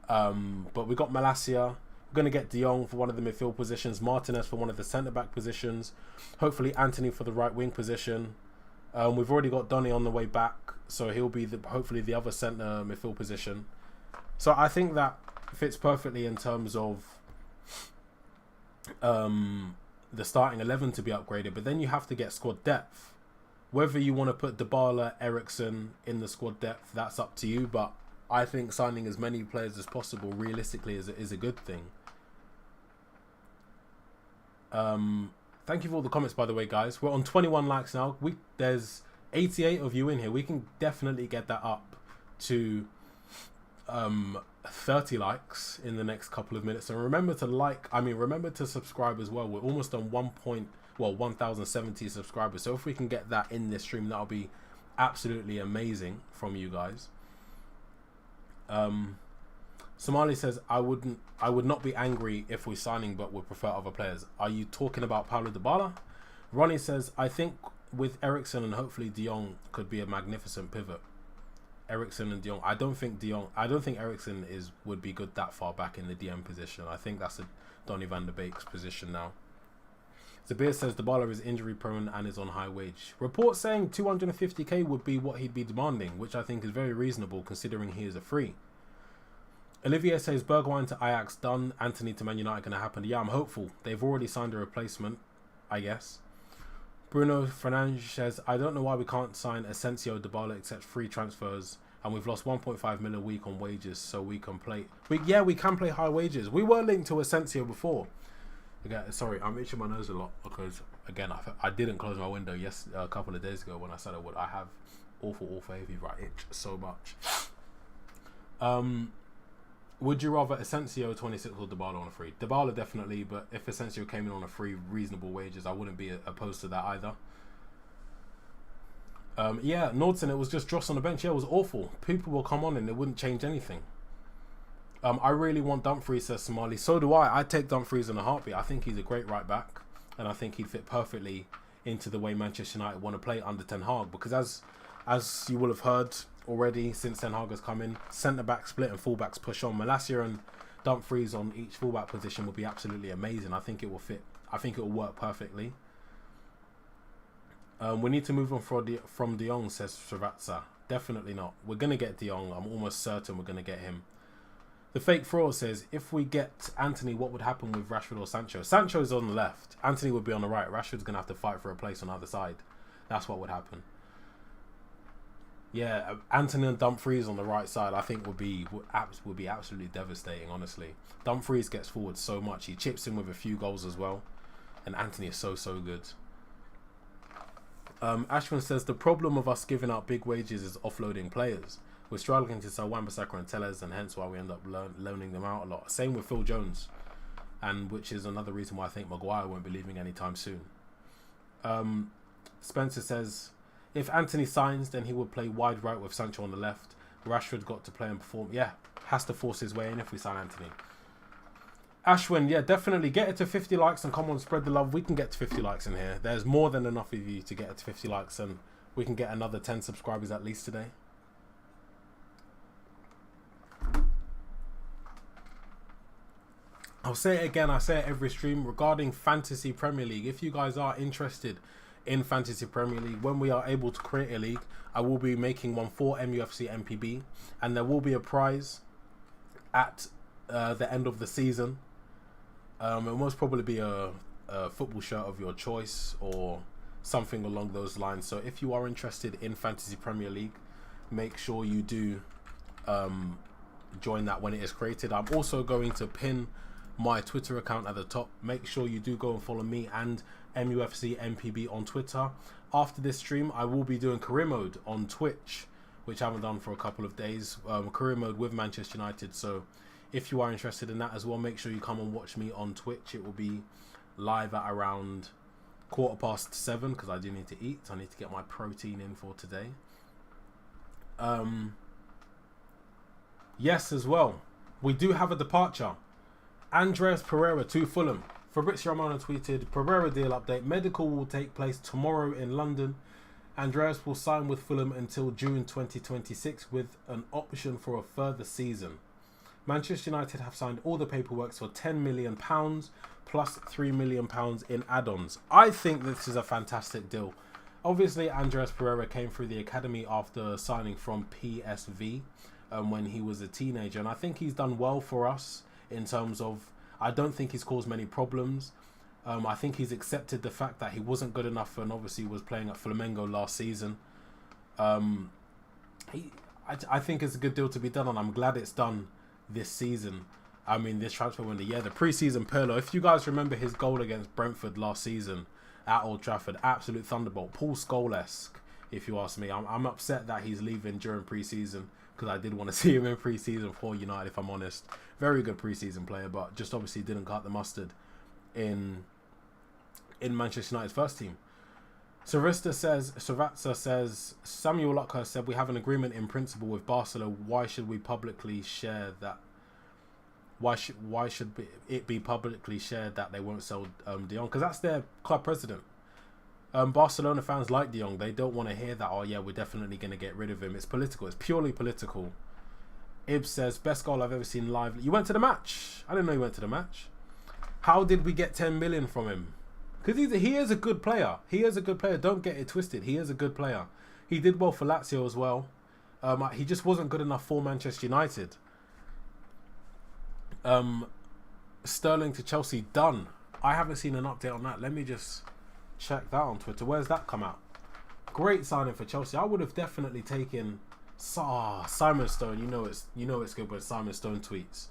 But we got Malacia. We're going to get De Jong for one of the midfield positions, Martinez for one of the centre-back positions, hopefully Antony for the right wing position. We've already got Donny on the way back, so he'll be hopefully the other centre midfield position. So I think that fits perfectly in terms of the starting 11 to be upgraded, but then you have to get squad depth. Whether you want to put Dybala, Eriksen in the squad depth, that's up to you, but I think signing as many players as possible realistically is a good thing. Thank you for all the comments, by the way, guys. We're on 21 likes now. There's 88 of you in here. We can definitely get that up to 30 likes in the next couple of minutes. And remember to subscribe as well. We're almost on 1,070 subscribers. So if we can get that in this stream, that'll be absolutely amazing from you guys. Somali says, I would not be angry if we're signing, but would prefer other players. Are you talking about Paulo Dybala? Ronnie says, I think with Eriksen and hopefully De Jong could be a magnificent pivot. Eriksen and De Jong. I don't think Eriksen would be good that far back in the DM position. I think that's a Donny van der Beek's position now. Zabir says Dybala is injury prone and is on high wage. Reports saying 250k would be what he'd be demanding, which I think is very reasonable considering he is a free. Olivier says Bergwijn to Ajax done, Antony to Man United going to happen. Yeah, I'm hopeful. They've already signed a replacement, I guess. Bruno Fernandes says, I don't know why we can't sign Asensio, Dybala, except free transfers, and we've lost 1.5 million a week on wages, so we can play. We can play high wages. We were linked to Asensio before. Again, sorry, I'm itching my nose a lot because, again, I didn't close my window a couple of days ago when I said I would. I have awful hay fever. I itch so much. Would you rather Asensio 26 or Dybala on a free? Dybala definitely, but if Asensio came in on a free, reasonable wages, I wouldn't be opposed to that either. Yeah, Nordson, it was just Dross on the bench. Yeah, it was awful. People will come on and it wouldn't change anything. I really want Dumfries, says Somali. So do I. I'd take Dumfries in a heartbeat. I think he's a great right back, and I think he'd fit perfectly into the way Manchester United want to play under Ten Hag, because as you will have heard already since Ten Hag has come in, centre-back split and full-backs push on. Malacia and Dumfries on each full-back position would be absolutely amazing. I think it will fit. I think it will work perfectly. We need to move on from De Jong, says Srivatsa. Definitely not. We're going to get De Jong. I'm almost certain we're going to get him. The Fake Fraud says, if we get Antony, what would happen with Rashford or Sancho? Sancho's on the left. Antony would be on the right. Rashford's going to have to fight for a place on the other side. That's what would happen. Yeah, Antony and Dumfries on the right side, I think would be absolutely devastating, honestly. Dumfries gets forward so much. He chips in with a few goals as well. And Antony is so good. Ashwin says, the problem of us giving out big wages is offloading players. We're struggling to sell Wan-Bissaka and Tellez, and hence why we end up loaning them out a lot. Same with Phil Jones, and which is another reason why I think Maguire won't be leaving anytime soon. Spencer says, if Antony signs, then he will play wide right with Sancho on the left. Rashford got to play and perform. Yeah, has to force his way in if we sign Anthony. Ashwin, yeah, definitely get it to 50 likes and come on, spread the love. We can get to 50 likes in here. There's more than enough of you to get it to 50 likes, and we can get another 10 subscribers at least today. I'll say it again, I say it every stream, regarding Fantasy Premier League. If you guys are interested in Fantasy Premier League, when we are able to create a league, I will be making one for MUFC MPB, and there will be a prize at the end of the season. It will most probably be a football shirt of your choice or something along those lines. So if you are interested in Fantasy Premier League, make sure you do join that when it is created. I'm also going to pin my Twitter account at the top. Make sure you do go and follow me and MUFC MPB on Twitter. After this stream, I will be doing career mode on Twitch, which I haven't done for a couple of days. Career mode with Manchester United. So if you are interested in that as well, make sure you come and watch me on Twitch. It will be live at around 7:15 because I do need to eat. I need to get my protein in for today. Yes, as well, we do have a departure. Andreas Pereira to Fulham. Fabrizio Romano tweeted, Pereira deal update. Medical will take place tomorrow in London. Andreas will sign with Fulham until June 2026 with an option for a further season. Manchester United have signed all the paperwork for £10 million plus £3 million in add-ons. I think this is a fantastic deal. Obviously, Andreas Pereira came through the academy after signing from PSV when he was a teenager. And I think he's done well for us in terms of, I don't think he's caused many problems. I think he's accepted the fact that he wasn't good enough and obviously was playing at Flamengo last season. I think it's a good deal to be done, and I'm glad it's done this season. I mean, this transfer window. Yeah, the pre-season Pirlo. If you guys remember his goal against Brentford last season at Old Trafford, absolute thunderbolt. Paul Scholes-esque, if you ask me. I'm upset that he's leaving during pre-season because I did want to see him in pre-season for United, if I'm honest. Very good pre-season player, but just obviously didn't cut the mustard in Manchester United's first team. Savatsa says, Samuel Luckhurst said, we have an agreement in principle with Barcelona. Why should we publicly share that? Why should it be publicly shared that they won't sell De Jong? Because that's their club president. Barcelona fans like De Jong. They don't want to hear that, oh yeah, we're definitely going to get rid of him. It's political. It's purely political. Ibs says, best goal I've ever seen live. You went to the match? I didn't know you went to the match. How did we get 10 million from him? Because he is a good player. He is a good player. Don't get it twisted. He is a good player. He did well for Lazio as well. He just wasn't good enough for Manchester United. Sterling to Chelsea, done. I haven't seen an update on that. Let me just check that on Twitter. Where's that come out? Great signing for Chelsea. I would have definitely taken Simon Stone. You know it's good when Simon Stone tweets.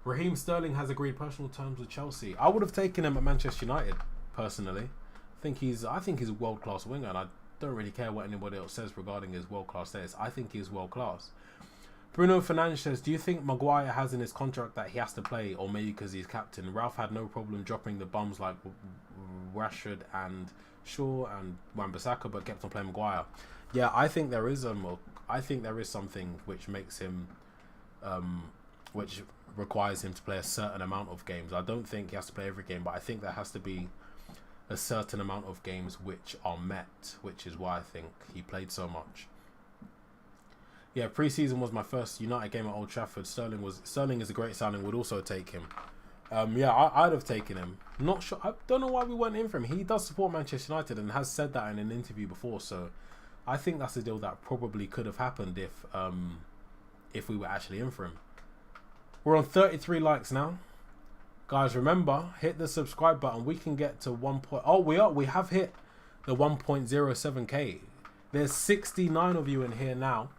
Raheem Sterling has agreed personal terms with Chelsea. I would have taken him at Manchester United, personally. I think he's a world-class winger, and I don't really care what anybody else says regarding his world-class status. I think he's world-class. Bruno Fernandes says, do you think Maguire has in his contract that he has to play, or maybe because he's captain? Ralph had no problem dropping the bums like Rashford and Shaw and Wan-Bissaka, but kept on playing Maguire. Yeah, I think there is something which makes him, which requires him to play a certain amount of games. I don't think he has to play every game, but I think there has to be a certain amount of games which are met, which is why I think he played so much. Yeah, pre-season was my first United game at Old Trafford. Sterling is a great signing. Would also take him. Yeah, I'd have taken him. Not sure. I don't know why we weren't in for him. He does support Manchester United and has said that in an interview before. So I think that's a deal that probably could have happened if we were actually in for him. We're on 33 likes now. Guys, remember, hit the subscribe button. We can get to 1. We have hit the 1.07k. There's 69 of you in here now.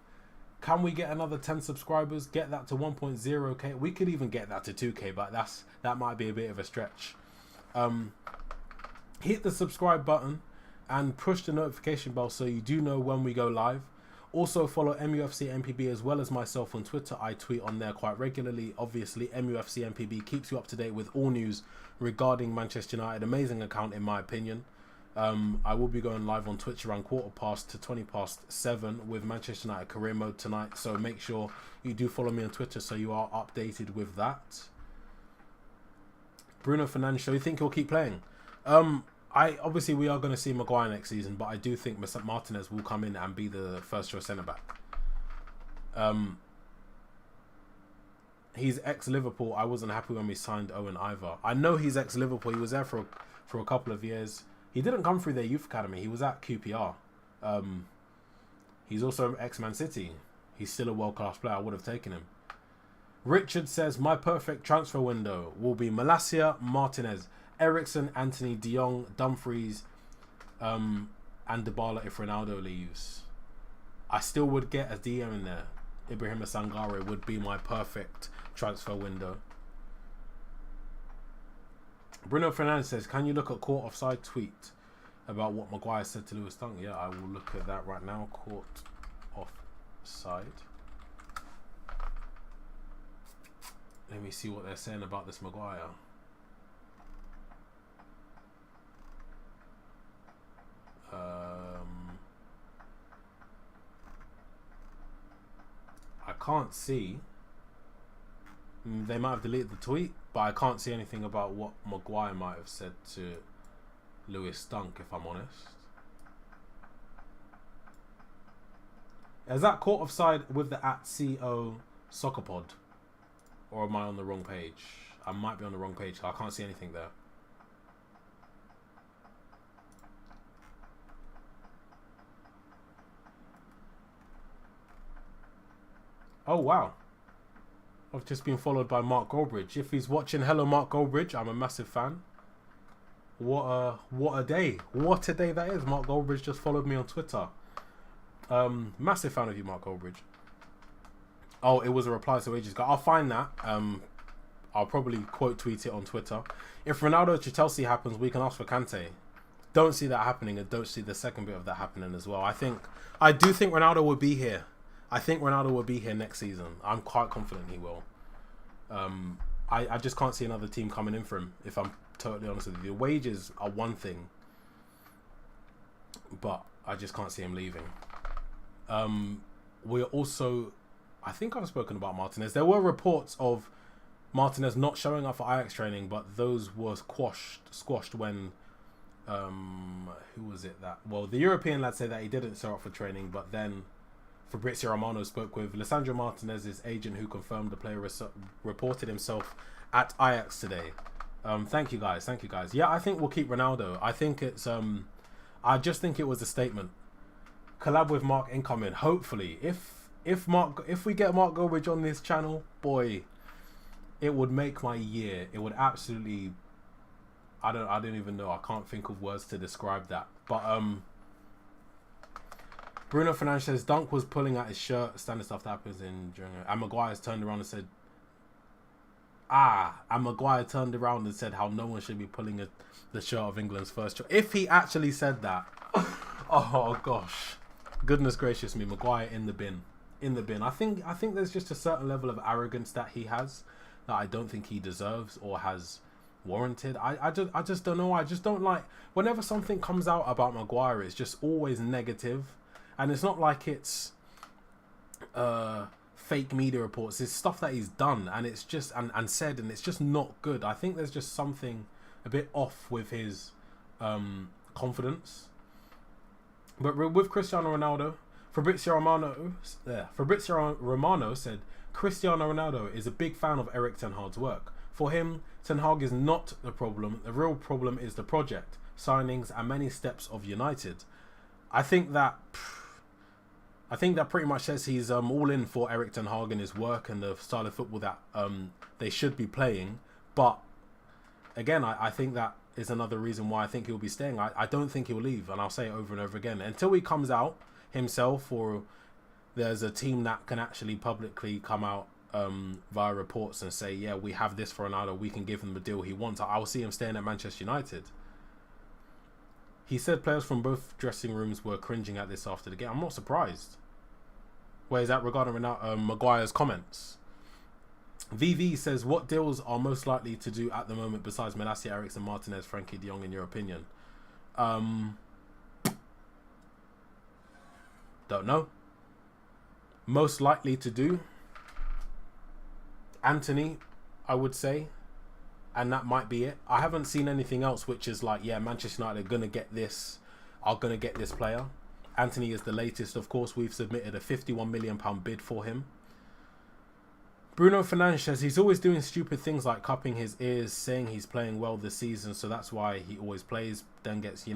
Can we get another 10 subscribers? Get that to 1.0k. We could even get that to 2k, but that might be a bit of a stretch. Hit the subscribe button and push the notification bell so you do know when we go live. Also follow MUFC MPB as well as myself on Twitter. I tweet on there quite regularly. Obviously, MUFC MPB keeps you up to date with all news regarding Manchester United. Amazing account in my opinion. I will be going live on Twitch around 7:15 with Manchester United career mode tonight. So make sure you do follow me on Twitter so you are updated with that. Bruno Fernandes, you think he'll keep playing? Obviously we are going to see Maguire next season, but I do think Martinez will come in and be the first choice centre back. He's ex-Liverpool. I wasn't happy when we signed Owen Iver. I know he's ex-Liverpool. He was there for a couple of years. He didn't come through their youth academy. He was at QPR. He's also ex-Man City. He's still a world-class player. I would have taken him. Richard says, my perfect transfer window will be Malacia, Martinez, Eriksen, Anthony, De Jong, Dumfries, and Dybala if Ronaldo leaves. I still would get a DM in there. Ibrahima Sangare would be my perfect transfer window. Bruno Fernandes says, can you look at caught offside tweet about what Maguire said to Lewis Dunk? Yeah, I will look at that right now. Caught offside. Let me see what they're saying about this Maguire. I can't see. They might have deleted the tweet, but I can't see anything about what Maguire might have said to Lewis Dunk, if I'm honest. Is that caught offside with the @CO Soccerpod? Or am I on the wrong page? I might be on the wrong page. I can't see anything there. Oh, wow. I've just been followed by Mark Goldbridge. If he's watching, hello, Mark Goldbridge. I'm a massive fan. What a day. What a day that is. Mark Goldbridge just followed me on Twitter. Massive fan of you, Mark Goldbridge. Oh, it was a reply to ages ago. I'll find that. I'll probably quote tweet it on Twitter. If Ronaldo to Chelsea happens, we can ask for Kante. Don't see that happening, and don't see the second bit of that happening as well. I do think Ronaldo will be here. I think Ronaldo will be here next season. I'm quite confident he will. I just can't see another team coming in for him, if I'm totally honest with you. The wages are one thing, but I just can't see him leaving. We're also... I think I've spoken about Martinez. There were reports of Martinez not showing up for Ajax training, but those were squashed when... who was it that... Well, the European lad said that he didn't show up for training, but then Fabrizio Romano spoke with Lisandro Martinez's agent, who confirmed the player reported himself at Ajax today. Thank you guys. Yeah, I think we'll keep Ronaldo. I think it's... I just think it was a statement. Collab with Mark incoming. Hopefully, if we get Mark Goldbridge on this channel, boy, it would make my year. It would absolutely... I don't even know. I can't think of words to describe that. But Bruno Fernandes says Dunk was pulling at his shirt. Standard stuff that happens and Maguire's turned around and said, and Maguire turned around and said how no one should be pulling the shirt of England's first choice. If he actually said that, oh gosh, goodness gracious me, Maguire in the bin. I think there's just a certain level of arrogance that he has that I don't think he deserves or has warranted. I just don't know. I just don't like whenever something comes out about Maguire, it's just always negative, and it's not like it's fake media reports. It's stuff that he's done and it's just and said, and it's just not good. I think there's just something a bit off with his confidence. But with Cristiano Ronaldo, Fabrizio Romano said Cristiano Ronaldo is a big fan of Erik Ten Hag's work. For him, Ten Hag is not the problem. The real problem is the project, signings, and many steps of United. I think that pretty much says he's all in for Erik Ten Hag and his work and the style of football that they should be playing. But again, I think that is another reason why I think he'll be staying. I don't think he'll leave, and I'll say it over and over again. Until he comes out himself, or there's a team that can actually publicly come out via reports and say, yeah, we have this for Ronaldo, we can give him the deal he wants, I'll see him staying at Manchester United. He said players from both dressing rooms were cringing at this after the game. I'm not surprised. Where is that regarding Maguire's comments? VV says, what deals are most likely to do at the moment besides Malacia, Eriksen, Martinez, Frankie de Jong, in your opinion? Don't know. Most likely to do Anthony, I would say, and that might be it. I haven't seen anything else which is like, yeah, Manchester United are gonna get this player. Anthony is the latest. Of course, we've submitted a £51 million bid for him. Bruno Fernandes says he's always doing stupid things like cupping his ears, saying he's playing well this season, so that's why he always plays, then gets,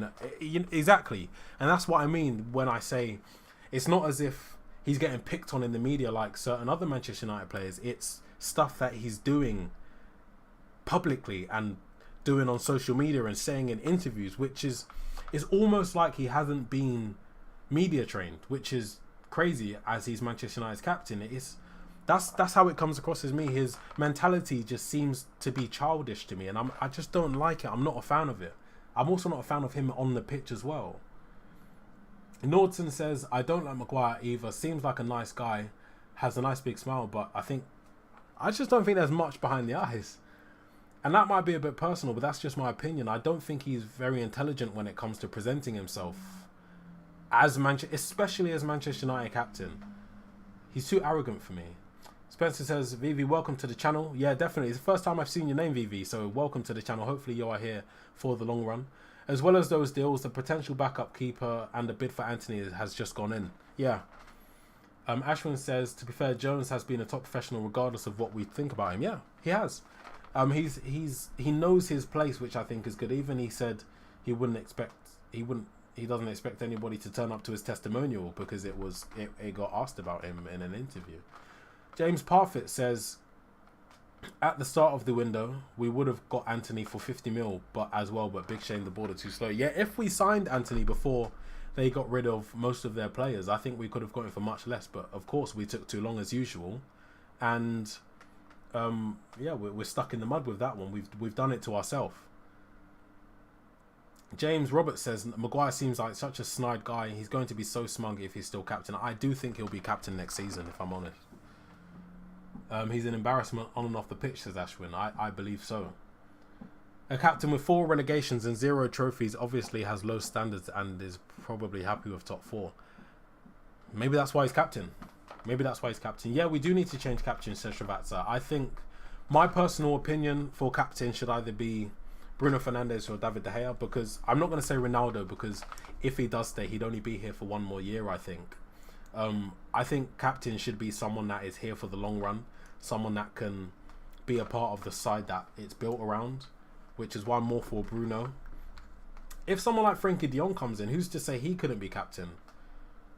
exactly. And that's what I mean when I say it's not as if he's getting picked on in the media like certain other Manchester United players. It's stuff that he's doing publicly and doing on social media and saying in interviews, which is almost like he hasn't been media trained, which is crazy as he's Manchester United's captain. That's how it comes across as me. His mentality just seems to be childish to me, and I just don't like it. I'm not a fan of it. I'm also not a fan of him on the pitch as well. Norton says, I don't like Maguire either. Seems like a nice guy, has a nice big smile, but I just don't think there's much behind the eyes. And that might be a bit personal, but that's just my opinion. I don't think he's very intelligent when it comes to presenting himself especially as Manchester United captain. He's too arrogant for me. Spencer says, Vivi, welcome to the channel. Yeah, definitely. It's the first time I've seen your name, Vivi, so welcome to the channel. Hopefully you are here for the long run. As well as those deals, the potential backup keeper and the bid for Anthony has just gone in. Yeah. Ashwin says, to be fair, Jones has been a top professional regardless of what we think about him. Yeah, he has. He knows his place, which I think is good. Even he said he doesn't expect anybody to turn up to his testimonial because it got asked about him in an interview. James Parfitt says, at the start of the window, we would have got Anthony for 50 mil, but big shame the border too slow. Yeah, if we signed Anthony before they got rid of most of their players, I think we could have got him for much less. But of course, we took too long as usual, and yeah, we're stuck in the mud with that one. We've done it to ourselves. James Roberts says, Maguire seems like such a snide guy. He's going to be so smug if he's still captain. I do think he'll be captain next season, if I'm honest. He's an embarrassment on and off the pitch, says Ashwin. I believe so. A captain with 4 relegations and 0 trophies obviously has low standards and is probably happy with top 4. Maybe that's why he's captain. Yeah, we do need to change captain, says Srivatsa. I think my personal opinion for captain should either be Bruno Fernandes or David De Gea, because I'm not going to say Ronaldo, because if he does stay, he'd only be here for 1 more year, I think. I think captain should be someone that is here for the long run, someone that can be a part of the side that it's built around, which is why I'm more for Bruno. If someone like Frenkie de Jong comes in, who's to say he couldn't be captain?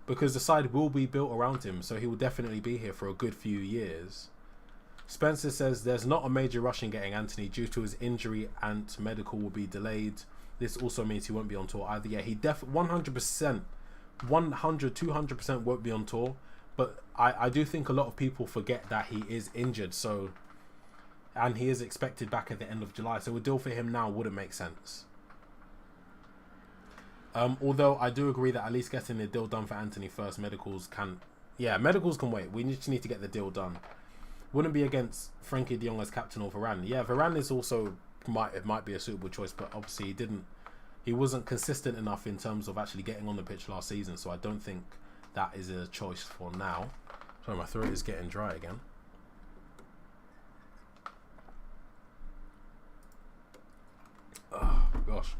Because the side will be built around him, so he will definitely be here for a good few years. Spencer says there's not a major rush in getting Anthony due to his injury and medical will be delayed. This also means he won't be on tour either. Yeah, he 100%, 200% won't be on tour. But I do think a lot of people forget that he is injured. And he is expected back at the end of July. So a deal for him now wouldn't make sense. Although I do agree that at least getting the deal done for Anthony first, medicals can wait. We just need to get the deal done. Wouldn't be against Frenkie de Jong as captain or Varane. Yeah, Varane is also might be a suitable choice, but obviously he wasn't consistent enough in terms of actually getting on the pitch last season, so I don't think that is a choice for now. Sorry, my throat is getting dry again. Oh gosh.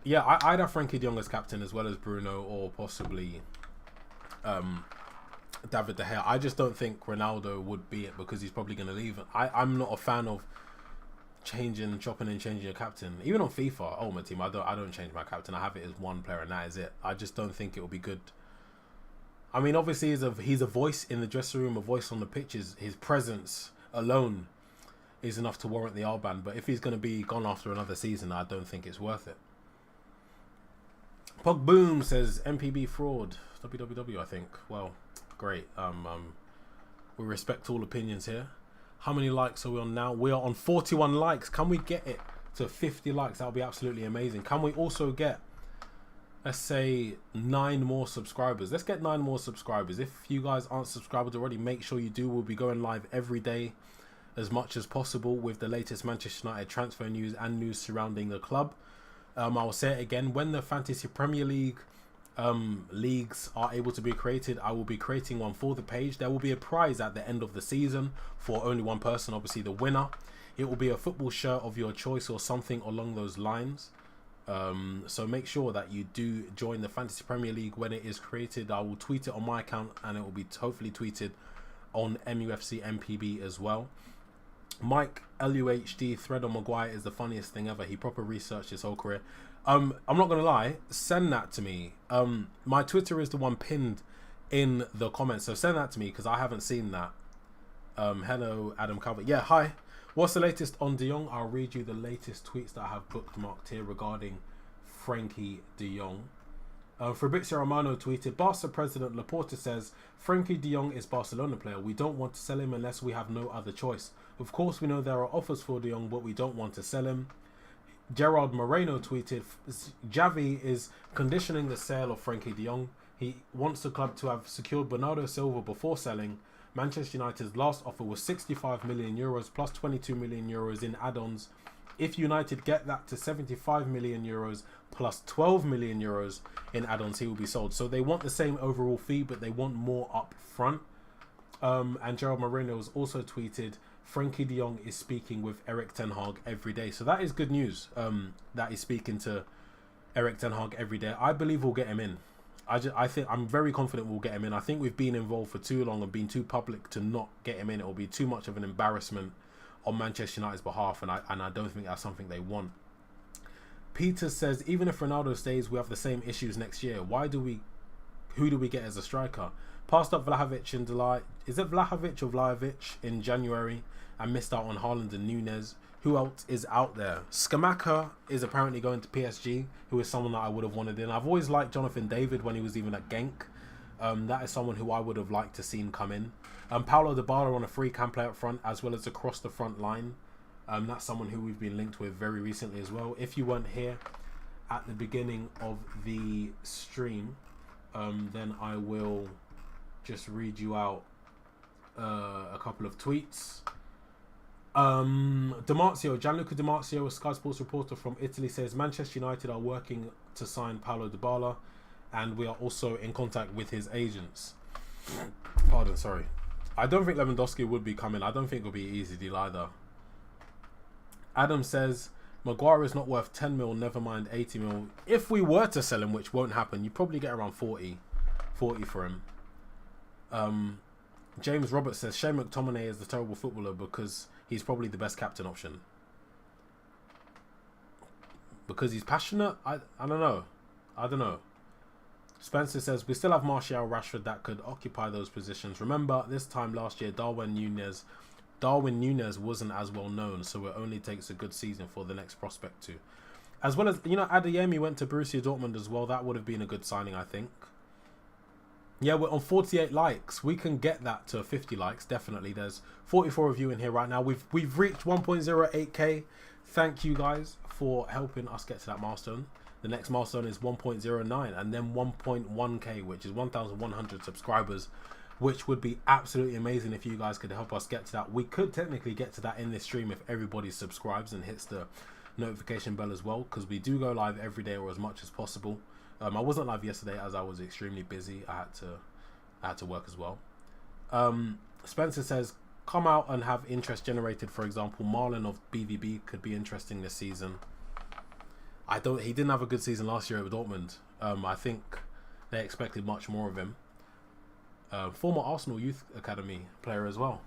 Yeah, I'd have Frenkie de Jong as captain as well as Bruno or possibly David De Gea. I just don't think Ronaldo would be it because he's probably going to leave. I'm not a fan of chopping and changing your captain. Even on FIFA Ultimate Team, I don't change my captain. I have it as one player and that is it. I just don't think it will be good. I mean, obviously he's a voice in the dressing room, a voice on the pitches. His presence alone is enough to warrant the armband. But if he's going to be gone after another season, I don't think it's worth it. Pog Boom says MPB fraud. WWW, I think. Well, great. We respect all opinions here. How many likes are we on now? We are on 41 likes. Can we get it to 50 likes? That would be absolutely amazing. Can we also get, let's say, 9 more subscribers? Let's get 9 more subscribers. If you guys aren't subscribed already, make sure you do. We'll be going live every day as much as possible with the latest Manchester United transfer news and news surrounding the club. I will say it again. When the Fantasy Premier League leagues are able to be created, I will be creating one for the page. There will be a prize at the end of the season for only one person, obviously the winner. It will be a football shirt of your choice or something along those lines. So make sure that you do join the Fantasy Premier League when it is created. I will tweet it on my account, and it will be hopefully tweeted on MUFC MPB as well. Mike LUHD, thread on Maguire is the funniest thing ever. He proper researched his whole career. I'm not gonna lie, send that to me. My Twitter is the one pinned in the comments, so send that to me because I haven't seen that. Hello Adam Calvert. Yeah, hi. What's the latest on De Jong? I'll read you the latest tweets that I have bookmarked here regarding Frankie De Jong. Fabrizio Romano tweeted, Barca president Laporta says, Frankie De Jong is Barcelona player. We don't want to sell him unless we have no other choice. Of course, we know there are offers for De Jong, but we don't want to sell him. Gerard Moreno tweeted, Xavi is conditioning the sale of Frankie De Jong. He wants the club to have secured Bernardo Silva before selling. Manchester United's last offer was 65 million euros plus 22 million euros in add-ons. If United get that to 75 million euros plus 12 million euros in add-ons, he will be sold. So they want the same overall fee, but they want more up front. And Gerald Moreno has also tweeted, Frankie De Jong is speaking with Erik ten Hag every day. So that is good news, that he's speaking to Erik ten Hag every day. I believe we'll get him in. I think I'm very confident we'll get him in. I think we've been involved for too long and been too public to not get him in. It will be too much of an embarrassment on Manchester United's behalf, and I don't think that's something they want. Peter says, even if Ronaldo stays, we have the same issues next year. Who do we get as a striker? Passed up Vlahovic in July. Is it Vlahovic or Vlahovic in January and missed out on Haaland and Nunez? Who else is out there? Skamaka is apparently going to PSG, who is someone that I would have wanted in. I've always liked Jonathan David when he was even at Genk. That is someone who I would have liked to seen come in. Paulo Dybala on a free can play up front as well as across the front line. That's someone who we've been linked with very recently as well. If you weren't here at the beginning of the stream, then I will just read you out a couple of tweets. Gianluca Dimarzio, a Sky Sports reporter from Italy, says Manchester United are working to sign Paulo Dybala, and we are also in contact with his agents. Pardon, sorry. I don't think Lewandowski would be coming. I don't think it would be an easy deal either. Adam says Maguire is not worth 10 mil, never mind 80 mil. If we were to sell him, which won't happen, you probably get around 40 for him. James Roberts says Shane McTominay is the terrible footballer because he's probably the best captain option. Because he's passionate? I don't know. Spencer says we still have Martial, Rashford that could occupy those positions. Remember this time last year Darwin Núñez wasn't as well known, so it only takes a good season for the next prospect to. As well as, Adeyemi went to Borussia Dortmund as well. That would have been a good signing, I think. Yeah, we're on 48 likes. We can get that to 50 likes, definitely. There's 44 of you in here right now. We've reached 1.08k. Thank you guys for helping us get to that milestone. The next milestone is 1.09 and then 1.1k, which is 1,100 subscribers, which would be absolutely amazing if you guys could help us get to that. We could technically get to that in this stream if everybody subscribes and hits the notification bell as well, because we do go live every day or as much as possible. I wasn't live yesterday as I was extremely busy. I had to work as well. Spencer says, come out and have interest generated. For example, Marlon of BVB could be interesting this season. He didn't have a good season last year at Dortmund. I think they expected much more of him. Former Arsenal Youth Academy player as well.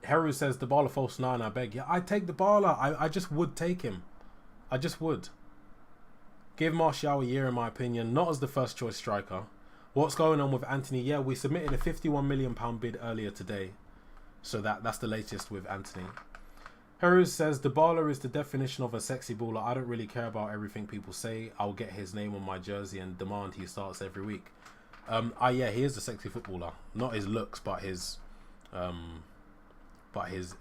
Heru says, Dybala false 9, I beg. Yeah, I'd take Dybala. I just would take him. I just would. Give Martial a year, in my opinion, not as the first choice striker. What's going on with Anthony? Yeah, we submitted a £51 million bid earlier today. So that's the latest with Anthony. Heru says, Dybala is the definition of a sexy baller. I don't really care about everything people say. I'll get his name on my jersey and demand he starts every week. Yeah, he is a sexy footballer. Not his looks, but his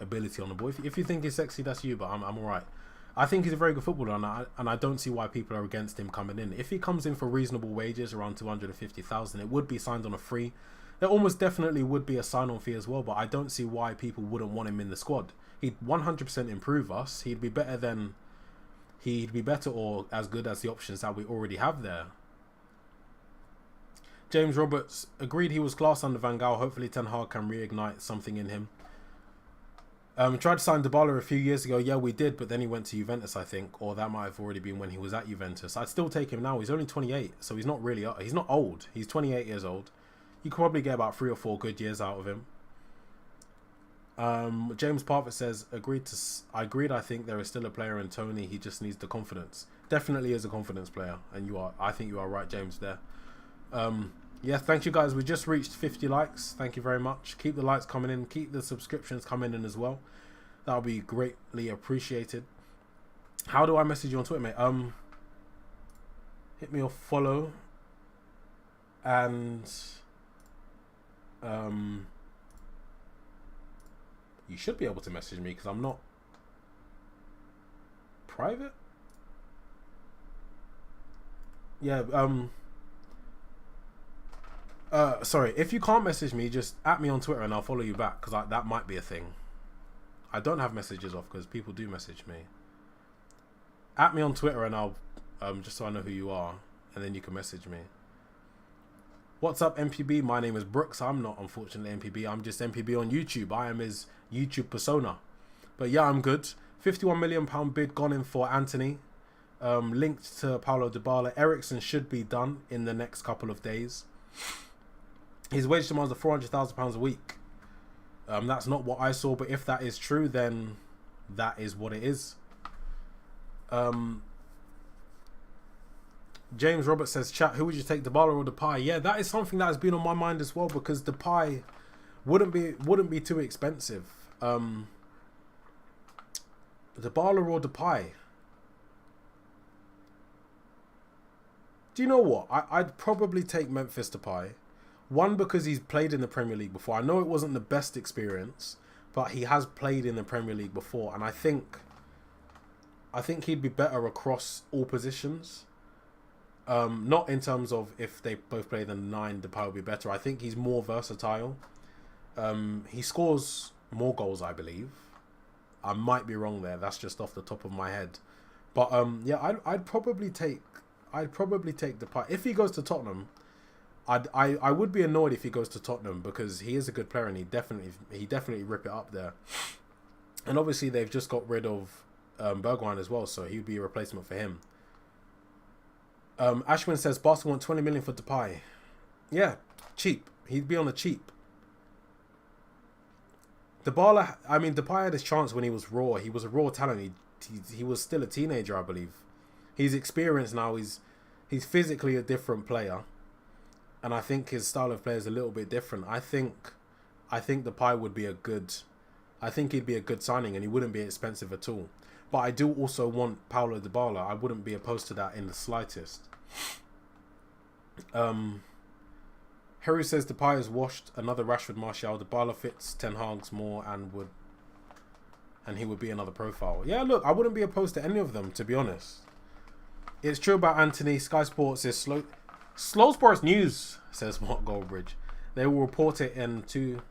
ability on the ball. If you think he's sexy, that's you, but I'm alright. I think he's a very good footballer, and I don't see why people are against him coming in. If he comes in for reasonable wages, around 250,000, it would be signed on a free. There almost definitely would be a sign-on fee as well, but I don't see why people wouldn't want him in the squad. He'd 100% improve us. He'd be better than he'd be better or as good as the options that we already have there. James Roberts agreed he was class under Van Gaal. Hopefully Ten Hag can reignite something in him. Tried to sign Dybala a few years ago. Yeah, we did, but then he went to Juventus, I think, or that might have already been when he was at Juventus. I'd still take him now. He's only 28, so he's not really, he's not old. He's 28 years old. You could probably get about 3 or 4 good years out of him. James Parfit says, I agreed. I think there is still a player in Tony. He just needs the confidence. Definitely is a confidence player, and I think you are right, James, there. Yeah, thank you guys. We just reached 50 likes. Thank you very much. Keep the likes coming in. Keep the subscriptions coming in as well. That'll be greatly appreciated. How do I message you on Twitter, mate? Hit me or follow. And you should be able to message me because I'm not private. Yeah, sorry, if you can't message me, just at me on Twitter and I'll follow you back, because that might be a thing. I don't have messages off because people do message me. At me on Twitter and I'll just so I know who you are, and then you can message me. What's up, MPB? My name is Brooks. I'm not unfortunately MPB. I'm just MPB on YouTube. I am his YouTube persona. But yeah, I'm good. £51 million bid gone in for Anthony. Linked to Paulo Dybala. Ericsson should be done in the next couple of days. His wage demands are £400,000 a week. That's not what I saw, but if that is true, then that is what it is. James Roberts says, chat, who would you take, Dybala or Depay? Yeah, that is something that has been on my mind as well, because Depay wouldn't be too expensive. Dybala or Depay? Do you know what? I'd probably take Memphis Depay. One, because he's played in the Premier League before. I know it wasn't the best experience, but he has played in the Premier League before, and I think he'd be better across all positions. Not in terms of if they both play the 9, Depay would be better. I think he's more versatile. He scores more goals, I believe. I might be wrong there. That's just off the top of my head. But yeah, I'd probably take Depay if he goes to Tottenham. I would be annoyed if he goes to Tottenham, because he is a good player and he definitely rip it up there. And obviously they've just got rid of Bergwijn as well, so he'd be a replacement for him. Ashwin says Barca want 20 million for Depay. Yeah, cheap. He'd be on the cheap. Depay had his chance when he was raw. He was a raw talent. He was still a teenager, I believe. He's experienced now. He's physically a different player. And I think his style of play is a little bit different. I think Depay would be he'd be a good signing, and he wouldn't be expensive at all. But I do also want Paulo Dybala. I wouldn't be opposed to that in the slightest. Harry says Depay is washed. Another Rashford, Martial. Dybala fits Ten Hag's more and he would be another profile. Yeah, look, I wouldn't be opposed to any of them, to be honest. It's true about Anthony. Sky Sports is slow sports news, says Mark Goldbridge. They will report it in two.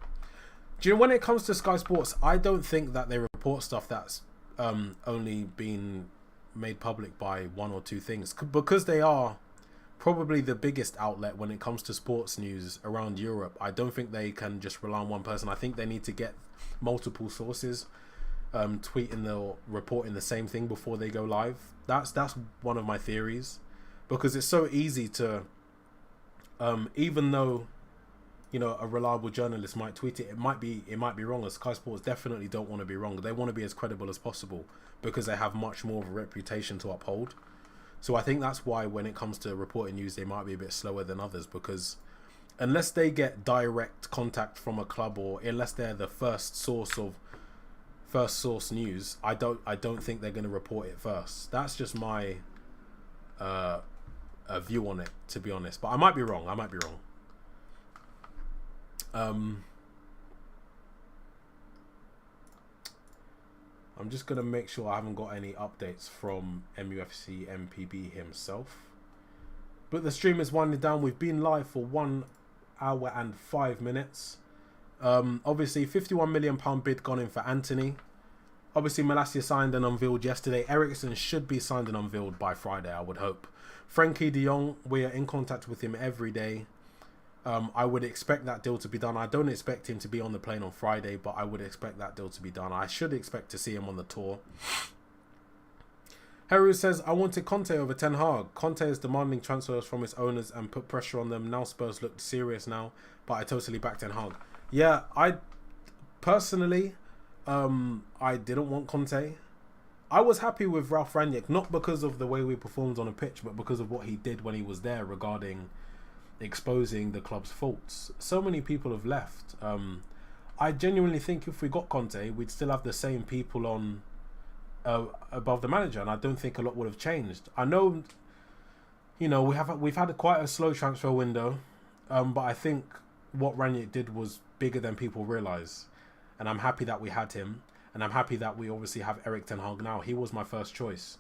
Do you know, when it comes to Sky Sports, I don't think that they report stuff that's only been made public by 1 or 2 things, because they are probably the biggest outlet when it comes to sports news around Europe. I don't think they can just rely on one person. I think they need to get multiple sources tweeting or reporting the same thing before they go live. That's one of my theories, because it's so easy to even though, you know, a reliable journalist might tweet it, it might be wrong. And Sky Sports definitely don't want to be wrong. They want to be as credible as possible, because they have much more of a reputation to uphold. So I think that's why when it comes to reporting news, they might be a bit slower than others, because unless they get direct contact from a club, or unless they're the first source news, I don't think they're going to report it first. That's just my view on it, to be honest. But I might be wrong. I'm just going to make sure I haven't got any updates from MUFC MPB himself. But the stream is winding down. We've been live for 1 hour and 5 minutes. Obviously, £51 million bid gone in for Anthony. Obviously, Malacia signed and unveiled yesterday. Eriksen should be signed and unveiled by Friday, I would hope. Frankie de Jong, we are in contact with him every day. I would expect that deal to be done. I don't expect him to be on the plane on Friday, but I would expect that deal to be done. I should expect to see him on the tour. Heru says, I wanted Conte over Ten Hag. Conte is demanding transfers from his owners and put pressure on them. Now Spurs look serious now, but I totally back Ten Hag. Yeah, I personally, I didn't want Conte. I was happy with Ralph Rangnick, not because of the way we performed on a pitch, but because of what he did when he was there regarding exposing the club's faults. So many people have left. I genuinely think if we got Conte, we'd still have the same people on above the manager, and I don't think a lot would have changed. I know, you know, we've had quite a slow transfer window, but I think what Rangnick did was bigger than people realise, and I'm happy that we had him, and I'm happy that we obviously have Erik ten Hag now. He was my first choice.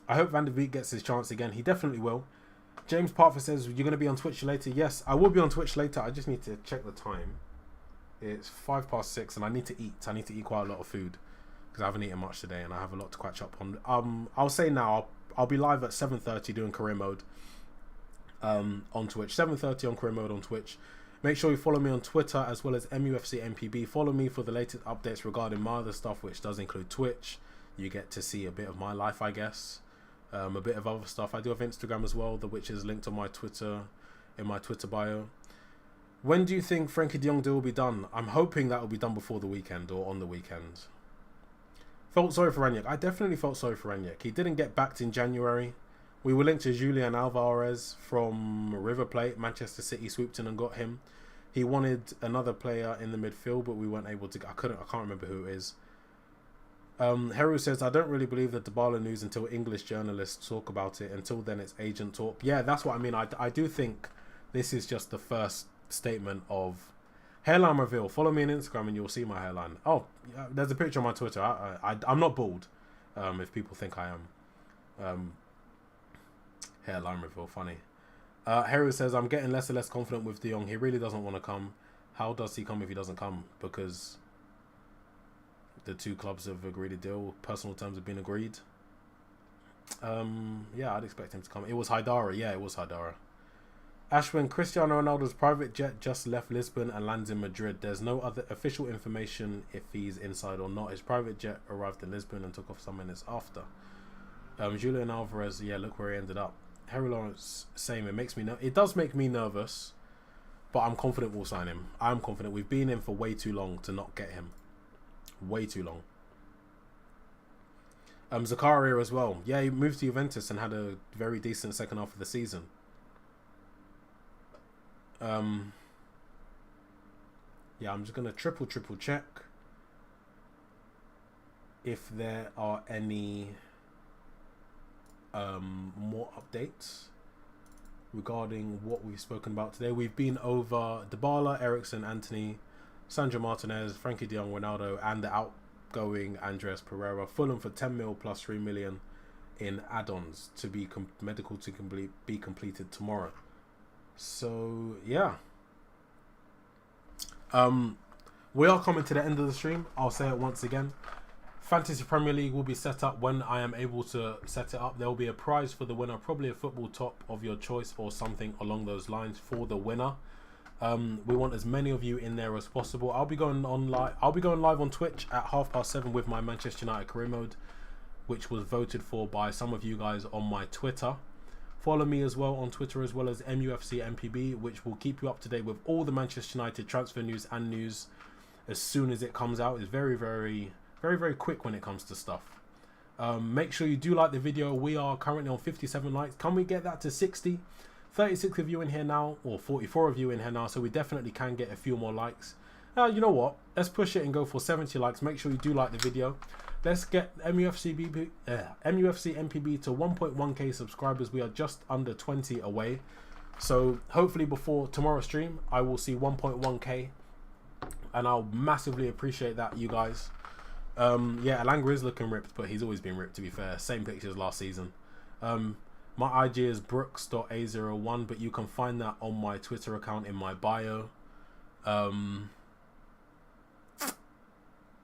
I hope Van der Beek gets his chance again. He definitely will. James Parker says, you're going to be on Twitch later? Yes, I will be on Twitch later. I just need to check the time. It's 6:05 and I need to eat. I need to eat quite a lot of food because I haven't eaten much today and I have a lot to catch up on. I'll say now, I'll be live at 7:30 doing career mode on Twitch. 7:30 on career mode on Twitch. Make sure you follow me on Twitter as well as MUFC MPB. Follow me for the latest updates regarding my other stuff, which does include Twitch. You get to see a bit of my life, I guess. A bit of other stuff. I do have Instagram as well, which is linked on my Twitter, in my Twitter bio. When do you think Frankie de Jong deal will be done? I'm hoping that will be done before the weekend or on the weekend. Felt sorry for Rangnick. I definitely felt sorry for Rangnick. He didn't get backed in January. We were linked to Julian Alvarez from River Plate. Manchester City swooped in and got him. He wanted another player in the midfield, but we weren't able to. I can't remember who it is. Heru says, I don't really believe the Dybala news until English journalists talk about it. Until then, it's agent talk. Yeah, that's what I mean. I do think this is just the first statement of hairline reveal. Follow me on Instagram and you'll see my hairline. Oh, yeah, there's a picture on my Twitter. I'm not bald, if people think I am. Hairline reveal, funny. Heru says, I'm getting less and less confident with De Jong. He really doesn't want to come. How does he come if he doesn't come? Because the two clubs have agreed a deal. Personal terms have been agreed. Yeah, I'd expect him to come. It was Haidara. Yeah, it was Haidara. Ashwin, Cristiano Ronaldo's private jet just left Lisbon and lands in Madrid. There's no other official information if he's inside or not. His private jet arrived in Lisbon and took off some minutes after. Julian Alvarez, yeah, look where he ended up. Harry Lawrence saying it does make me nervous, but I'm confident we'll sign him. I'm confident. We've been in for way too long to not get him. Way too long. Zakaria as well. Yeah, he moved to Juventus and had a very decent second half of the season. Yeah, I'm just going to triple check if there are any more updates regarding what we've spoken about today. We've been over Dybala, Eriksen, Antony, Sandro Martinez, Frankie de Jong, Ronaldo, and the outgoing Andreas Pereira. Fulham for 10 mil plus 3 million in add-ons to be medical to be completed tomorrow. So yeah, we are coming to the end of the stream. I'll say it once again. Fantasy Premier League will be set up when I am able to set it up. There will be a prize for the winner, probably a football top of your choice or something along those lines for the winner. We want as many of you in there as possible. I'll be going live on Twitch at 7:30 with my Manchester United career mode, which was voted for by some of you guys on my Twitter. Follow me as well on Twitter as well as MUFC MPB, which will keep you up to date with all the Manchester United transfer news and news as soon as it comes out. It's very, very, very, very quick when it comes to stuff. Make sure you do like the video. We are currently on 57 likes. Can we get that to 60? 36 of you in here now, or 44 of you in here now, so we definitely can get a few more likes. You know what? Let's push it and go for 70 likes. Make sure you do like the video. Let's get MUFC MPB to 1.1k subscribers. We are just under 20 away. So hopefully before tomorrow's stream, I will see 1.1k. And I'll massively appreciate that, you guys. Yeah, Alanga is looking ripped, but he's always been ripped, to be fair. Same pictures last season. My IG is brooks.a01, but you can find that on my Twitter account in my bio.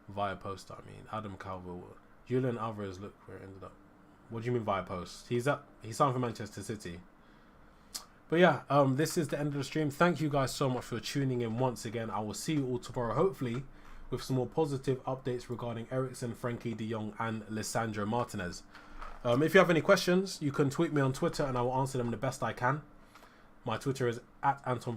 Via post, I mean. Adam Calvert. Julian Alvarez, look where it ended up. What do you mean via post? He signed for Manchester City. But yeah, this is the end of the stream. Thank you guys so much for tuning in once again. I will see you all tomorrow, hopefully, with some more positive updates regarding Eriksen, Frankie de Jong, and Lisandro Martinez. If you have any questions, you can tweet me on Twitter and I will answer them the best I can. My Twitter is @Anton